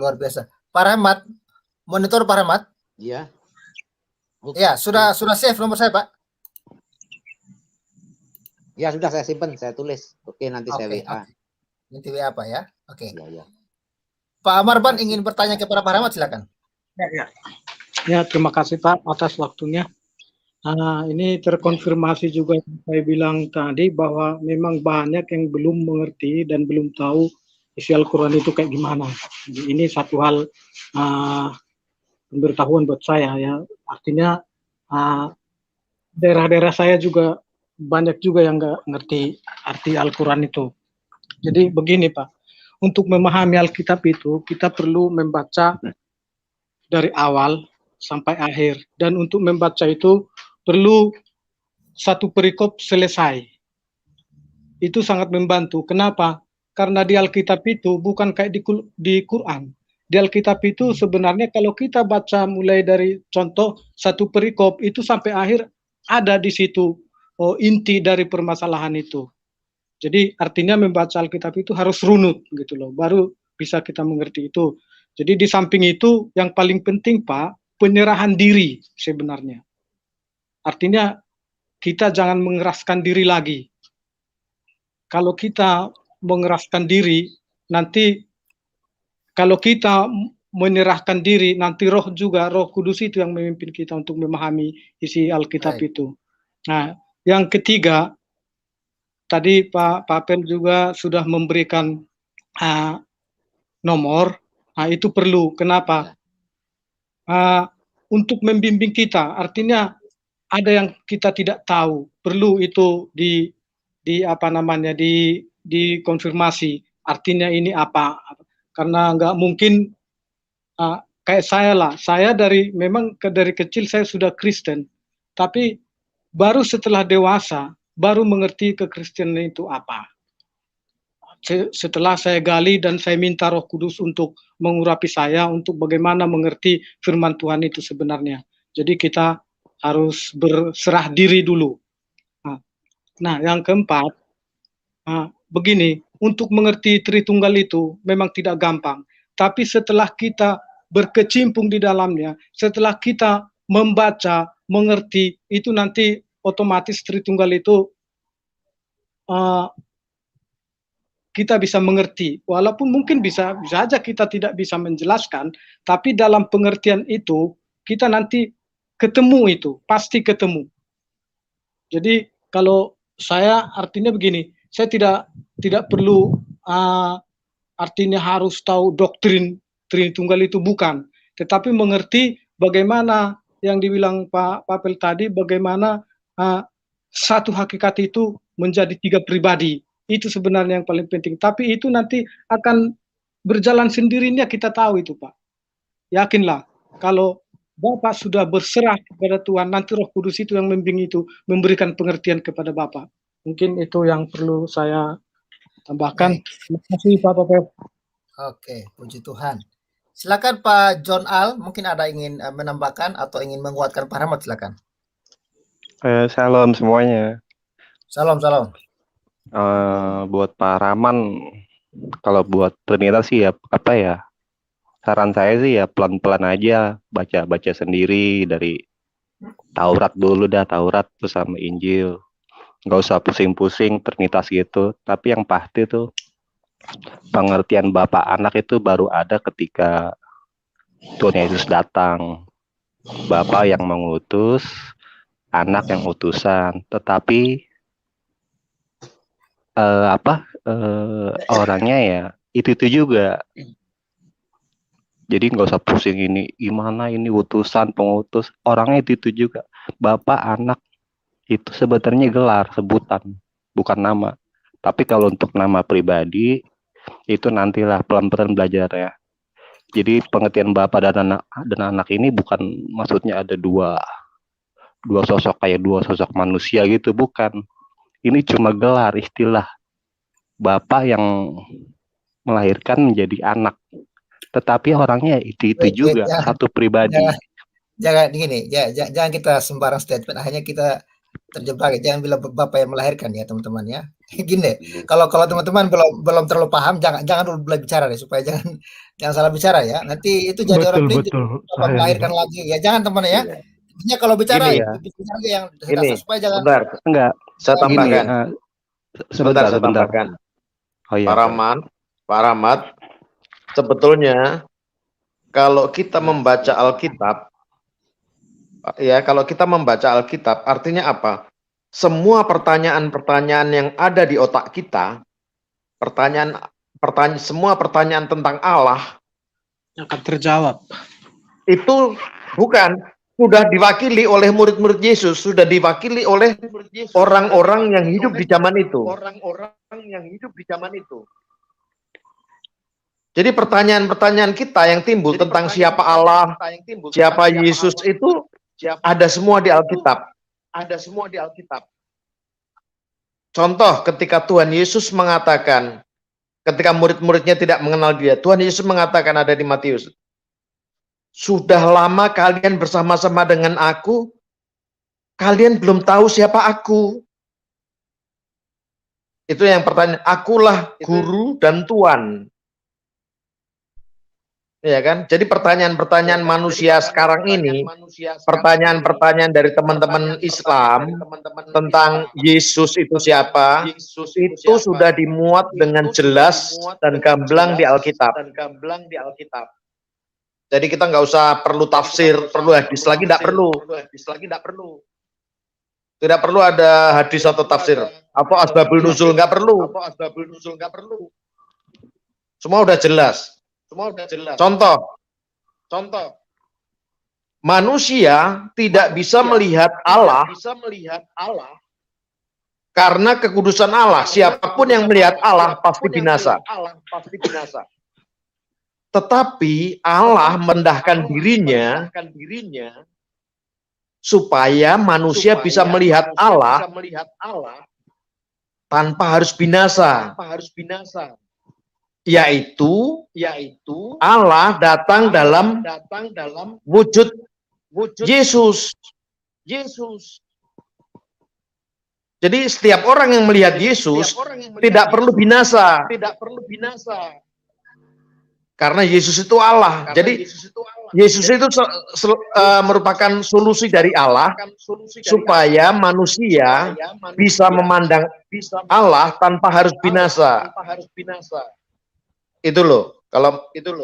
Pak Rahmat, monitor Pak Rahmat? Iya. Ya, sudah save nomor saya, Pak. Ya, sudah saya simpan, saya tulis. Oke, nanti saya WA. Nanti WA Pak ya. Oke. Ya. Pak Amarban ingin bertanya kepada Pak Rahmat, silakan. Ya, terima kasih Pak atas waktunya. Ini terkonfirmasi juga yang saya bilang tadi, bahwa memang banyak yang belum mengerti dan belum tahu isi Al-Quran itu kayak gimana. Jadi ini satu hal pemberitahuan buat saya ya. Artinya daerah-daerah saya juga banyak juga yang nggak ngerti arti Al-Quran itu. Jadi begini Pak, untuk memahami Alkitab itu kita perlu membaca dari awal sampai akhir, dan untuk membaca itu perlu satu perikop selesai. Itu sangat membantu. Kenapa? Karena di Alkitab itu bukan kayak di Quran. Di Alkitab itu sebenarnya kalau kita baca mulai dari contoh satu perikop itu sampai akhir ada di situ inti dari permasalahan itu. Jadi artinya membaca Alkitab itu harus runut gitu loh, baru bisa kita mengerti itu. Jadi di samping itu yang paling penting Pak, penyerahan diri sebenarnya. Artinya kita jangan mengeraskan diri lagi. Kalau kita mengeraskan diri, nanti kalau kita menyerahkan diri, nanti Roh Kudus itu yang memimpin kita untuk memahami isi Alkitab itu. Nah, yang ketiga, tadi Pak Papel juga sudah memberikan nomor. Nah, itu perlu. Kenapa? Untuk membimbing kita. Artinya ada yang kita tidak tahu. Perlu itu dikonfirmasi. Artinya ini apa? Karena nggak mungkin kayak saya lah. Saya dari kecil saya sudah Kristen. Tapi baru setelah dewasa baru mengerti kekristenan itu apa. Setelah saya gali dan saya minta Roh Kudus untuk mengurapi saya untuk bagaimana mengerti firman Tuhan itu sebenarnya. Jadi kita harus berserah diri dulu. Nah, yang keempat, begini, untuk mengerti Tritunggal itu memang tidak gampang. Tapi setelah kita berkecimpung di dalamnya, setelah kita membaca, mengerti, itu nanti otomatis Tritunggal itu kita bisa mengerti, walaupun mungkin bisa aja kita tidak bisa menjelaskan, tapi dalam pengertian itu kita nanti ketemu itu, pasti ketemu. Jadi kalau saya artinya begini, saya tidak perlu artinya harus tahu doktrin Tritunggal itu, bukan, tetapi mengerti bagaimana yang dibilang Pak Papel tadi, bagaimana satu hakikat itu menjadi 3 pribadi. Itu sebenarnya yang paling penting. Tapi itu nanti akan berjalan sendirinya, kita tahu itu Pak. Yakinlah, kalau Bapak sudah berserah kepada Tuhan, nanti Roh Kudus itu yang membimbing itu, memberikan pengertian kepada Bapak. Mungkin itu yang perlu saya tambahkan. Terima kasih Pak Papel. Oke, puji Tuhan. Silakan Pak John Al, mungkin ada ingin menambahkan atau ingin menguatkan Pak Rahmat, silakan. Salam semuanya. Salam. Buat Pak Rahman, kalau buat Trinitas sih ya saran saya sih ya pelan-pelan aja, baca sendiri dari Taurat dulu Taurat terus sama Injil, nggak usah pusing-pusing Trinitas gitu. Tapi yang pasti tuh pengertian Bapa Anak itu baru ada ketika Tuhan Yesus datang. Bapa yang mengutus, Anak yang utusan, tetapi orangnya ya itu juga. Jadi nggak usah pusing ini gimana, ini utusan pengutus, orangnya itu juga. Bapak Anak itu sebenarnya gelar, sebutan, bukan nama. Tapi kalau untuk nama pribadi itu nantilah pelan-pelan belajar ya. Jadi pengertian Bapak dan anak ini bukan maksudnya ada dua sosok kayak dua sosok manusia gitu, bukan. Ini cuma gelar, istilah. Bapak yang melahirkan menjadi anak. Tetapi orangnya itu juga, satu pribadi. Jangan gini, jangan kita sembarang statement, hanya kita terjebak. Jangan bilang Bapak yang melahirkan ya teman-teman ya. Gini, kalau teman-teman belum terlalu paham, jangan dulu mulai bicara deh, supaya jangan salah bicara ya. Nanti itu jadi orang prinsip Bapak melahirkan lagi ya. Jangan teman ya. Hanya kalau bicara bicara yang dasar, supaya jangan. Enggak. Saya tambahkan. Sebentar. Tambahkan. Oh, iya, Pak Rahmat, sebetulnya kalau kita membaca Alkitab, artinya apa? Semua pertanyaan-pertanyaan yang ada di otak kita, semua pertanyaan tentang Allah akan terjawab. Itu sudah diwakili oleh murid-murid Yesus, sudah diwakili oleh orang-orang yang hidup di zaman itu. Jadi pertanyaan-pertanyaan kita yang timbul tentang siapa Allah, siapa Yesus itu ada semua di Alkitab. Contoh ketika Tuhan Yesus mengatakan, ketika murid-muridnya tidak mengenal Dia, Tuhan Yesus mengatakan ada di Matius, sudah lama kalian bersama-sama dengan aku, kalian belum tahu siapa aku. Itu yang pertanyaan, akulah guru dan Tuhan. Ya kan? Jadi pertanyaan-pertanyaan manusia sekarang ini, pertanyaan-pertanyaan dari teman-teman Islam tentang Yesus itu siapa, itu sudah dimuat dengan jelas dan gamblang di Alkitab. Jadi kita nggak usah perlu tafsir, perlu hadis lagi, nggak perlu. Tidak perlu ada hadis atau tafsir. Apa asbabul nuzul, nggak perlu. Semua udah jelas. Contoh, manusia tidak bisa melihat Allah karena kekudusan Allah. Siapapun yang melihat Allah pasti binasa. Tetapi Allah mendahkan dirinya supaya manusia bisa melihat Allah tanpa harus binasa. Yaitu Allah datang dalam wujud Yesus. Jadi setiap orang yang melihat Yesus tidak perlu binasa. Karena Yesus itu Allah. Jadi Yesus itu merupakan solusi dari Allah supaya manusia bisa memandang Allah tanpa harus binasa. Itu loh.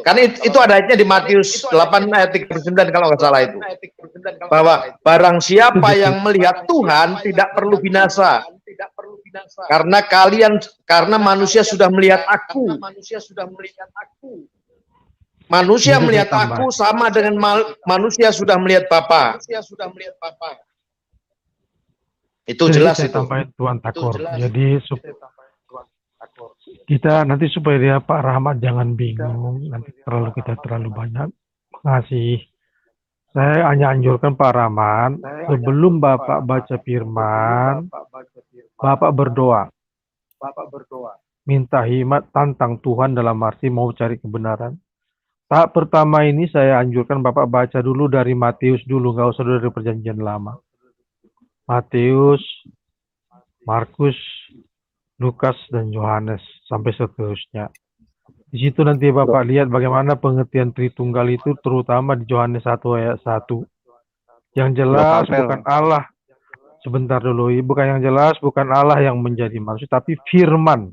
Karena itu adanya di Matius 8 ayat 39 kalau nggak salah itu. Bahwa barang siapa yang melihat Tuhan tidak perlu binasa. Karena manusia sudah melihat aku. Manusia melihat aku sama dengan manusia sudah melihat Bapa. Itu jelas itu. Tambahin Tuan Takor. Jadi kita nanti supaya dia Pak Rahmat jangan bingung, nanti kita terlalu banyak mengasih. Saya hanya anjurkan Pak Rahmat, sebelum Bapak baca firman, Bapak berdoa. Minta hikmat, tantang Tuhan dalam arti mau cari kebenaran. Tahap pertama ini saya anjurkan Bapak baca dulu dari Matius dulu, nggak usah dari Perjanjian Lama. Matius, Markus, Lukas, dan Yohanes, sampai seterusnya. Di situ nanti Bapak lihat bagaimana pengertian Tritunggal itu, terutama di Yohanes 1 ayat 1. Yang jelas bukan Allah. Sebentar dulu, bukan yang jelas, bukan Allah yang menjadi manusia, tapi firman.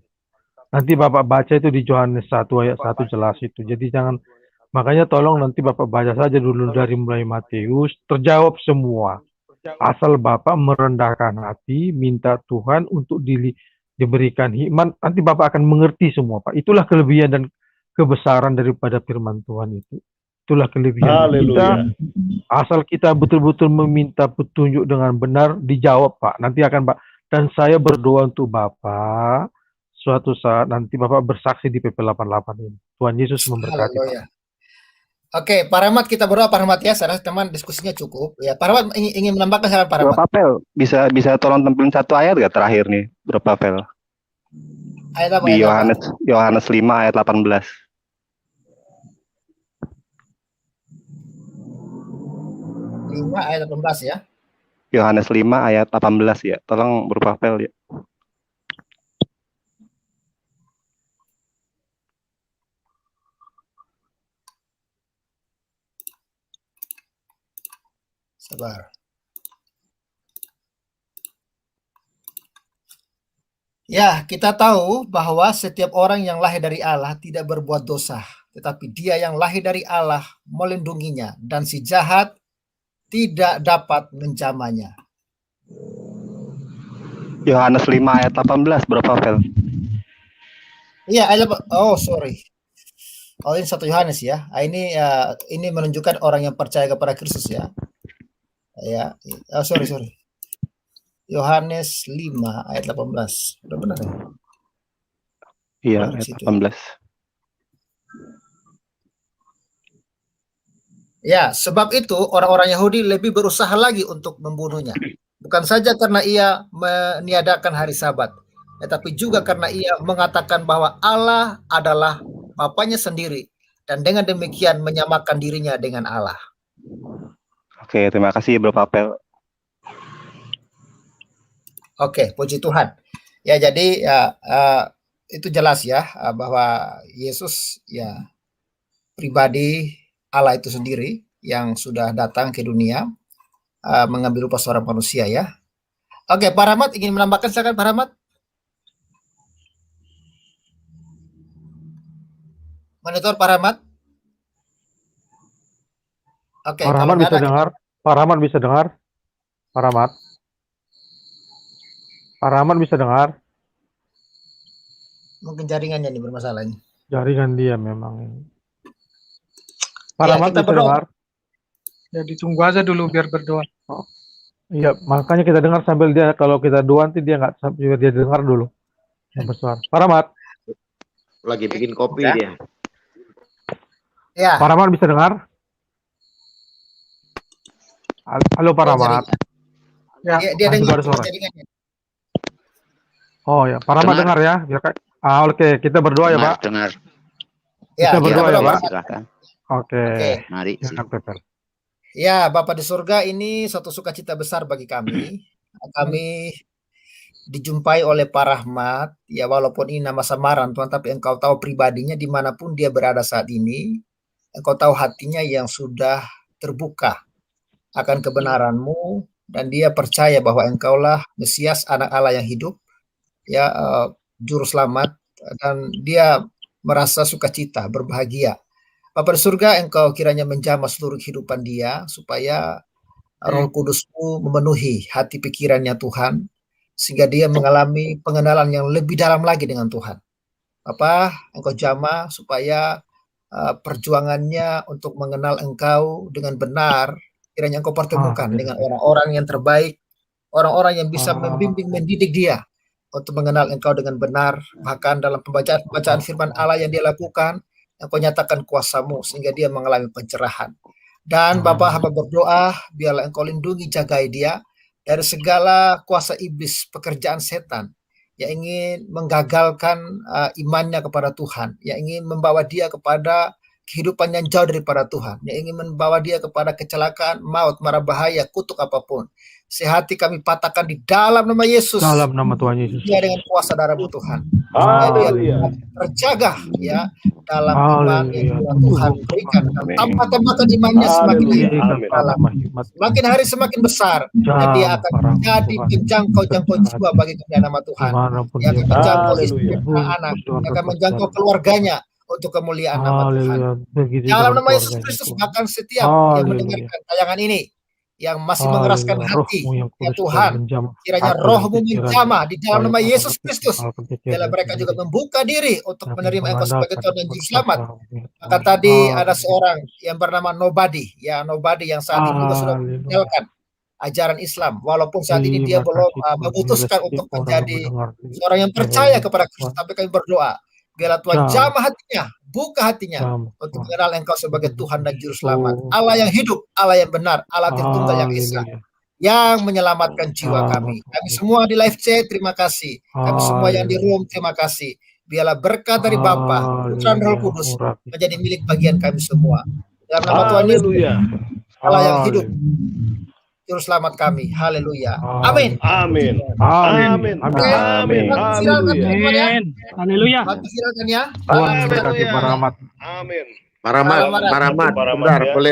Nanti Bapak baca itu di Yohanes 1 ayat 1 jelas itu. Jadi jangan, makanya tolong nanti Bapak baca saja dulu dari mulai Matius, terjawab semua. Asal Bapak merendahkan hati, minta Tuhan untuk diberikan hikmat, nanti Bapak akan mengerti semua, Pak. Itulah kelebihan dan kebesaran daripada firman Tuhan itu. Itulah kelebihan kita. Asal kita betul-betul meminta petunjuk dengan benar, dijawab, Pak. Nanti akan, Pak. Dan saya berdoa untuk Bapak, suatu saat nanti Bapak bersaksi di PP 88 ini. Tuhan Yesus memberkati, Pak. Oke, Pak Rahmat, kita berdoa, Pak Rahmat ya. Saya rasa teman diskusinya cukup. Ya, Pak Rahmat ingin menambahkan saran Pak Rahmat. Berapa Pel? Bisa tolong tampilin satu ayat gak terakhir nih? Berapa Pel? Ayat apa? Di Yohanes 5 ayat 18. 5 ayat 18 ya. Yohanes 5 ayat 18 ya. Tolong berapa Pel ya. Sabar. Ya, kita tahu bahwa setiap orang yang lahir dari Allah tidak berbuat dosa, tetapi Dia yang lahir dari Allah melindunginya, dan si jahat tidak dapat menjamahnya. Yohanes 5 ayat 18 berapa Pel? Iya, sorry. Oh, ini 1 Yohanes ya. Ini menunjukkan orang yang percaya kepada Kristus ya. Ya, sorry. Yohanes 5 ayat 18. Udah benar ya? Iya, ayat 18. Ya, sebab itu orang-orang Yahudi lebih berusaha lagi untuk membunuhnya. Bukan saja karena ia meniadakan hari Sabat, tetapi juga karena ia mengatakan bahwa Allah adalah Bapanya sendiri, dan dengan demikian menyamakan dirinya dengan Allah. Oke, terima kasih Bro Papel. Oke, puji Tuhan. Ya, jadi itu jelas ya bahwa Yesus ya pribadi Allah itu sendiri yang sudah datang ke dunia mengambil rupa seorang manusia ya. Oke, Pak Rahmat ingin menambahkan, silakan Pak Rahmat. Monitor Pak Rahmat. Oke, Pak Rahmat bisa dengar? Pak Rahmat bisa dengar? Pak Rahmat? Pak Rahmat bisa dengar? Mungkin jaringannya nih bermasalah ini. Jaringan dia memang ini. Pak Rahmat bisa dengar? Ya ditunggu aja dulu biar berdoa. Oh. Iya, makanya kita dengar sambil dia, kalau kita doa nanti dia nggak sampai dia dengar dulu. Yang bersuara. Pak Rahmat. Lagi bikin kopi ya. dia. Ya. Pak Rahmat bisa dengar? Halo Pak Rahmat. Ya, dia dengar suara. jaringannya. Oh ya, Pak Rahmat dengar ya. Oke, kita berdoa ya Pak. Dengar. Kita berdoa ya Pak. Silakan. Oke. Mari. Ya, Bapa di surga, ini suatu sukacita besar bagi kami. Kami dijumpai oleh Pak Rahmat, ya walaupun ini nama samaran Tuhan, tapi Engkau tahu pribadinya dimanapun dia berada saat ini. Engkau tahu hatinya yang sudah terbuka akan kebenaran-Mu, dan dia percaya bahwa Engkaulah Mesias, anak Allah yang hidup, ya juru selamat, dan dia merasa sukacita, berbahagia. Bapa di surga, Engkau kiranya menjamah seluruh kehidupan dia, supaya Roh Kudus-Mu memenuhi hati pikirannya Tuhan, sehingga dia mengalami pengenalan yang lebih dalam lagi dengan Tuhan. Bapa, Engkau jamah supaya perjuangannya untuk mengenal Engkau dengan benar, kiranya Engkau pertemukan dengan orang-orang yang terbaik, orang-orang yang bisa membimbing, mendidik dia untuk mengenal Engkau dengan benar, bahkan dalam pembacaan firman Allah yang dia lakukan, Engkau nyatakan kuasa-Mu sehingga dia mengalami pencerahan. Dan Bapa, hamba berdoa, biarlah Engkau lindungi, jagai dia dari segala kuasa iblis, pekerjaan setan yang ingin menggagalkan imannya kepada Tuhan, yang ingin membawa dia kepada kehidupan yang jauh daripada Tuhan, yang ingin membawa dia kepada kecelakaan, maut, mara bahaya, kutuk apapun. Sehati kami patahkan di dalam nama Yesus. Dalam nama Tuhan Yesus. Dia dengan kuasa darah-Mu Tuhan. Haleluya. Terjaga ya dalam iman yang Tuhan berikan. Tambah-tambahkan imannya semakin dalam. Semakin hari semakin besar. Dan dia akan menjadi penjangkau-jangkau jiwa bagi kemuliaan nama Tuhan. Dia akan menjangkau istri anak. Dia akan menjangkau keluarganya untuk kemuliaan nama Tuhan. Dalam nama Yesus Kristus, bahkan setiap yang mendengarkan tayangan ini, yang masih mengeraskan hati, ya Tuhan, kiranya Roh-Mu menjamah di dalam nama Yesus Kristus. Bila mereka juga membuka diri untuk menerima Engkau sebagai Tuhan dan Juru Selamat. Maka tadi ada seorang yang bernama Nobody, ya Nobody yang saat ini juga sudah meninggalkan ajaran Islam, walaupun saat ini dia belum memutuskan untuk menjadi seorang yang percaya kepada Kristus. Tapi kami berdoa, biarlah Tuhan jamah hatinya, buka hatinya untuk mengenal Engkau sebagai Tuhan dan Juru Selamat. Allah yang hidup, Allah yang benar, Allah Tritunggal yang Esa, yang menyelamatkan jiwa kami. Kami semua di Live C, terima kasih. Kami semua yang di room, terima kasih. Biarlah berkat dari Bapa, Putra dan Roh Kudus menjadi milik bagian kami semua. Dalam nama Tuhan Yesus, Allah yang hidup, Juru Selamat kami. Haleluya. Amin. Amin. Amin. Amin. Haleluya. Silakan ya. Haleluya. Pak Rahmat. Amin. Pak Rahmat, bentar, boleh